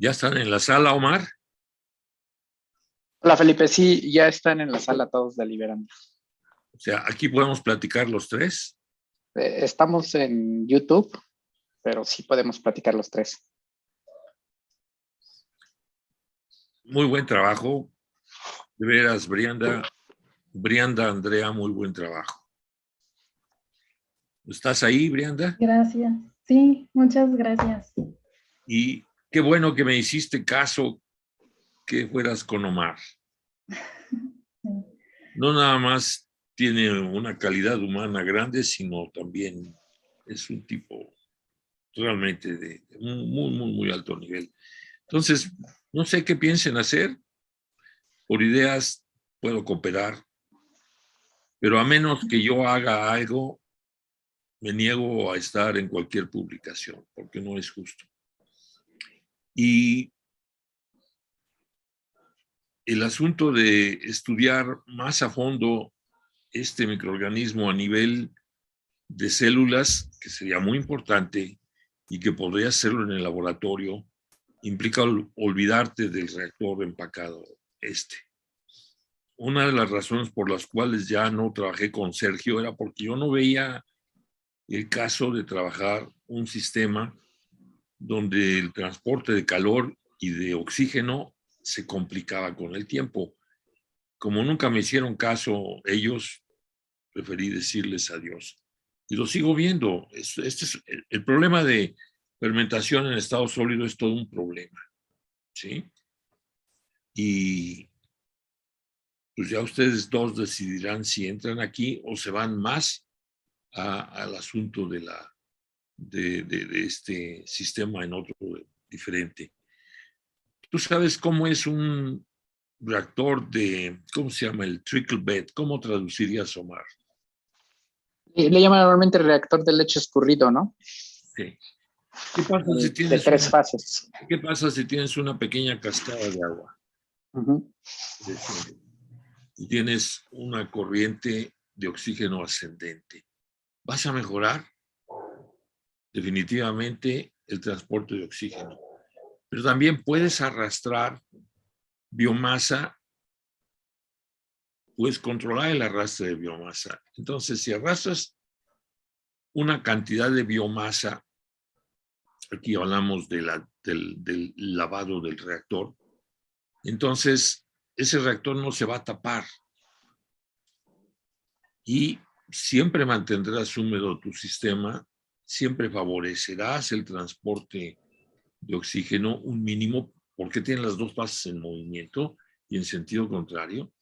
¿Ya están en la sala, Omar? Hola Felipe, sí, ya están en la sala todos deliberando. O sea, aquí podemos platicar los tres. Estamos en YouTube, pero sí podemos platicar los tres. Muy buen trabajo. De veras, Brianda, Andrea, muy buen trabajo. ¿Estás ahí, Brianda? Gracias. Sí, muchas gracias. Y qué bueno que me hiciste caso que fueras con Omar. No nada más tiene una calidad humana grande, sino también es un tipo realmente de muy alto nivel. Entonces, no sé qué piensen hacer. Por ideas puedo cooperar, pero a menos que yo haga algo, me niego a estar en cualquier publicación, porque no es justo. Y el asunto de estudiar más a fondo este microorganismo a nivel de células, que sería muy importante y que podría hacerlo en el laboratorio, implica olvidarte del reactor empacado este. Una de las razones por las cuales ya no trabajé con Sergio era porque yo no veía el caso de trabajar un sistema donde el transporte de calor y de oxígeno se complicaba con el tiempo. Como nunca me hicieron caso ellos, preferí decirles adiós. Y lo sigo viendo. Este es el problema de fermentación en estado sólido, es todo un problema, ¿sí? Y pues ya ustedes dos decidirán si entran aquí o se van más al asunto de este sistema en otro diferente. ¿Tú sabes cómo es un reactor cómo se llama? El trickle bed. ¿Cómo traducirías, Omar? Le llaman normalmente reactor de leche escurrido, ¿no? Sí. ¿Qué pasa si De tienes 3 fases. ¿Qué pasa si tienes una pequeña cascada de agua? Y tienes una corriente de oxígeno ascendente. ¿Vas a mejorar? Definitivamente el transporte de oxígeno. Pero también puedes arrastrar biomasa, puedes controlar el arrastre de biomasa. Entonces, si arrastras una cantidad de biomasa, aquí hablamos del lavado del reactor, entonces ese reactor no se va a tapar y siempre mantendrás húmedo tu sistema, siempre favorecerás el transporte de oxígeno un mínimo, porque tienen las dos fases en movimiento y en sentido contrario,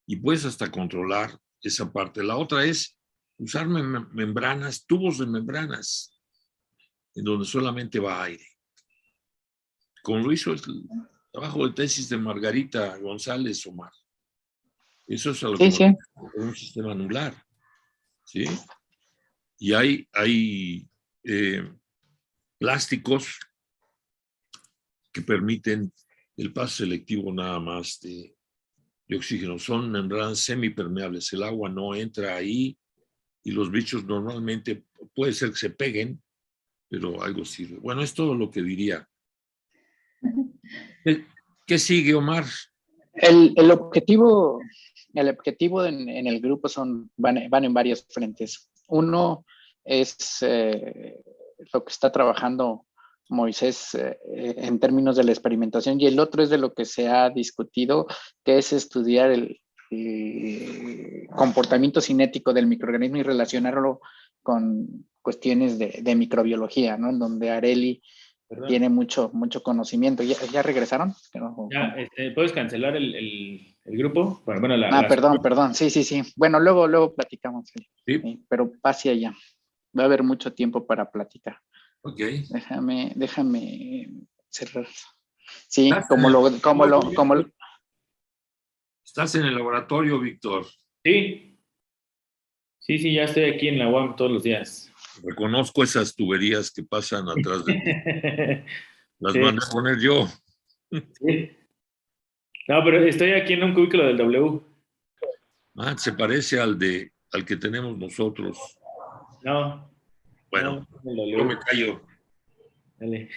y puedes hasta controlar esa parte. La otra es usar membranas, tubos de membranas, en donde solamente va aire. Como lo hizo el trabajo de tesis de Margarita González Omar. Eso es a lo que Sí. un sistema anular, ¿sí? Y hay plásticos que permiten el paso selectivo nada más de oxígeno. Son membranas semipermeables. El agua no entra ahí y los bichos normalmente puede ser que se peguen, pero algo sirve. Bueno, es todo lo que diría. ¿Qué sigue, Omar? El objetivo en el grupo van en varios frentes. Uno es lo que está trabajando Moisés en términos de la experimentación, y el otro es de lo que se ha discutido, que es estudiar el comportamiento cinético del microorganismo y relacionarlo con cuestiones de microbiología, ¿no? En donde Areli tiene mucho conocimiento. ¿Ya regresaron? Ya, ¿puedes cancelar el grupo? Bueno, perdón. Sí. Bueno, luego platicamos. Sí. Pero pase allá. Va a haber mucho tiempo para platicar. Ok. Déjame cerrar. Sí, como lo. Estás en el laboratorio, Víctor. Sí, ya estoy aquí en la UAM todos los días. Reconozco esas tuberías que pasan atrás de ti. Las Sí. mandé a poner yo. Sí. No, pero estoy aquí en un cubículo del W. Se parece al que tenemos nosotros. No. Bueno, no, yo me callo. Dale.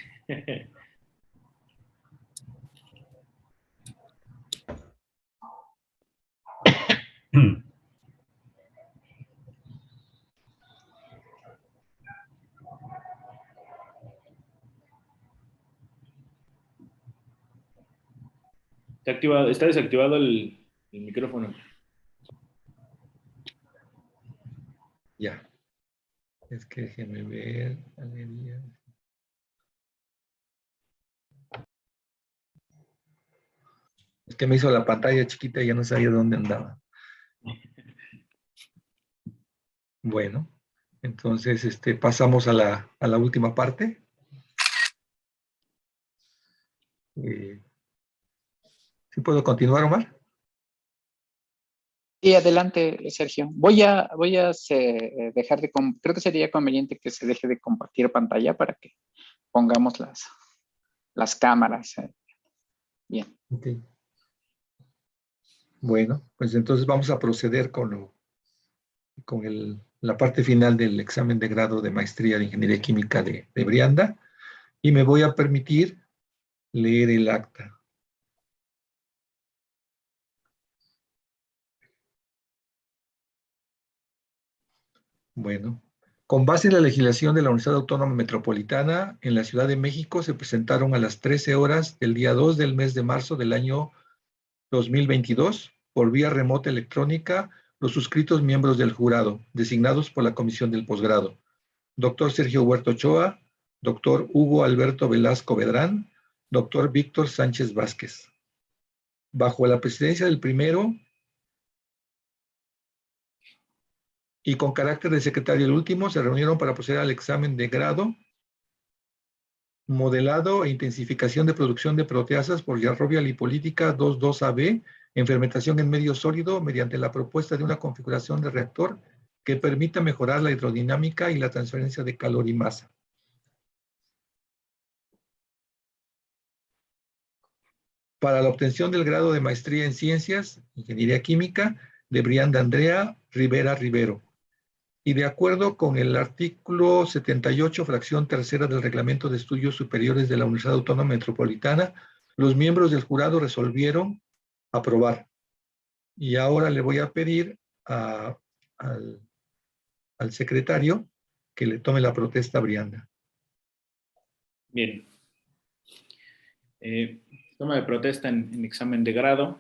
Está desactivado el micrófono. Ya. Es que déjeme ver. Es que me hizo la pantalla chiquita y ya no sabía dónde andaba. Bueno, entonces pasamos a la última parte. ¿Sí puedo continuar, Omar? Sí, adelante, Sergio. Voy a dejar creo que sería conveniente que se deje de compartir pantalla para que pongamos las cámaras. Bien. Ok. Bueno, pues entonces vamos a proceder con la parte final del examen de grado de maestría de Ingeniería Química de Brianda, y me voy a permitir leer el acta. Bueno, con base en la legislación de la Universidad Autónoma Metropolitana, en la Ciudad de México se presentaron a las 13 horas del día 2 del mes de marzo del año 2022, por vía remota electrónica, los suscritos miembros del jurado, designados por la Comisión del Posgrado: Dr. Sergio Huerta Ochoa, Dr. Hugo Alberto Velasco Bedrán, Dr. Víctor Sánchez Vázquez. Bajo la presidencia del primero y con carácter de secretario el último, se reunieron para proceder al examen de grado, modelado e intensificación de producción de proteasas por Yarrobia lipolítica 22AB en fermentación en medio sólido mediante la propuesta de una configuración de reactor que permita mejorar la hidrodinámica y la transferencia de calor y masa. Para la obtención del grado de maestría en Ciencias, Ingeniería Química, de Brianda Andrea Rivera Rivero. Y de acuerdo con el artículo 78, fracción tercera del Reglamento de Estudios Superiores de la Universidad Autónoma Metropolitana, los miembros del jurado resolvieron aprobar. Y ahora le voy a pedir al secretario que le tome la protesta a Brianda. Bien. Toma de protesta en examen de grado.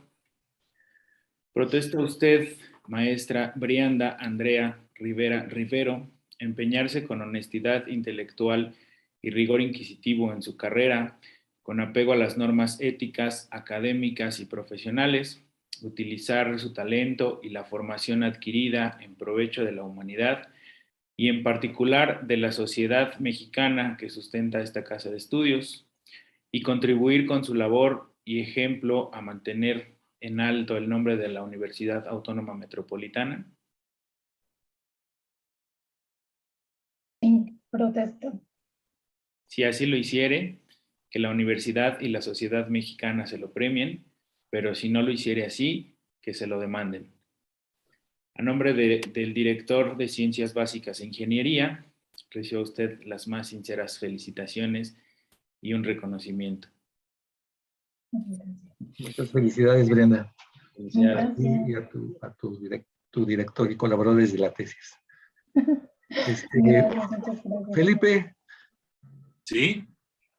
¿Protesta usted, maestra Brianda Andrea Rivera Rivero, empeñarse con honestidad intelectual y rigor inquisitivo en su carrera, con apego a las normas éticas, académicas y profesionales, utilizar su talento y la formación adquirida en provecho de la humanidad y en particular de la sociedad mexicana que sustenta esta casa de estudios, y contribuir con su labor y ejemplo a mantener en alto el nombre de la Universidad Autónoma Metropolitana? Sí, protesto. Si así lo hiciere, que la universidad y la sociedad mexicana se lo premien, pero si no lo hiciere así, que se lo demanden. A nombre del director de Ciencias Básicas e Ingeniería, reciba usted las más sinceras felicitaciones y un reconocimiento. Muchas felicidades, Brenda. Felicidades. Y a tu director y colaboradores de la tesis. Gracias, muchas gracias. Felipe, ¿Sí?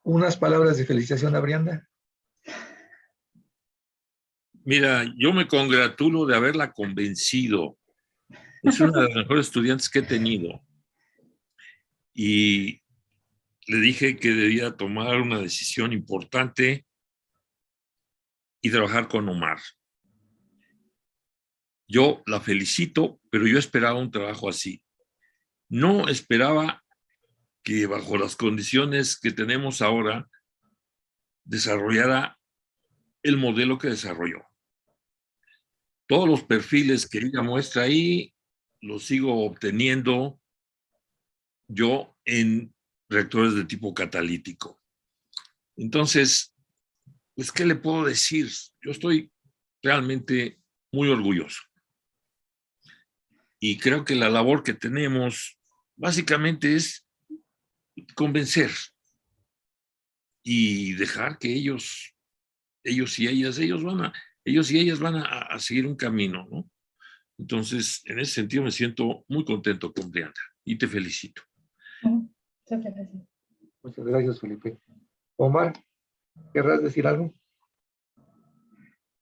unas palabras de felicitación a Brianda. Mira, yo me congratulo de haberla convencido. Es una de las mejores estudiantes que he tenido. Y le dije que debía tomar una decisión importante y trabajar con Omar. Yo la felicito, pero yo esperaba un trabajo así. No esperaba que bajo las condiciones que tenemos ahora desarrollara el modelo que desarrolló. Todos los perfiles que ella muestra ahí los sigo obteniendo yo en reactores de tipo catalítico. Entonces, pues, ¿qué le puedo decir? Yo estoy realmente muy orgulloso. Y creo que la labor que tenemos básicamente es convencer y dejar que ellos y ellas van a seguir un camino, ¿no? Entonces, en ese sentido me siento muy contento con Brianda y te felicito. Muchas gracias. Muchas gracias, Felipe. Omar, ¿querrás decir algo?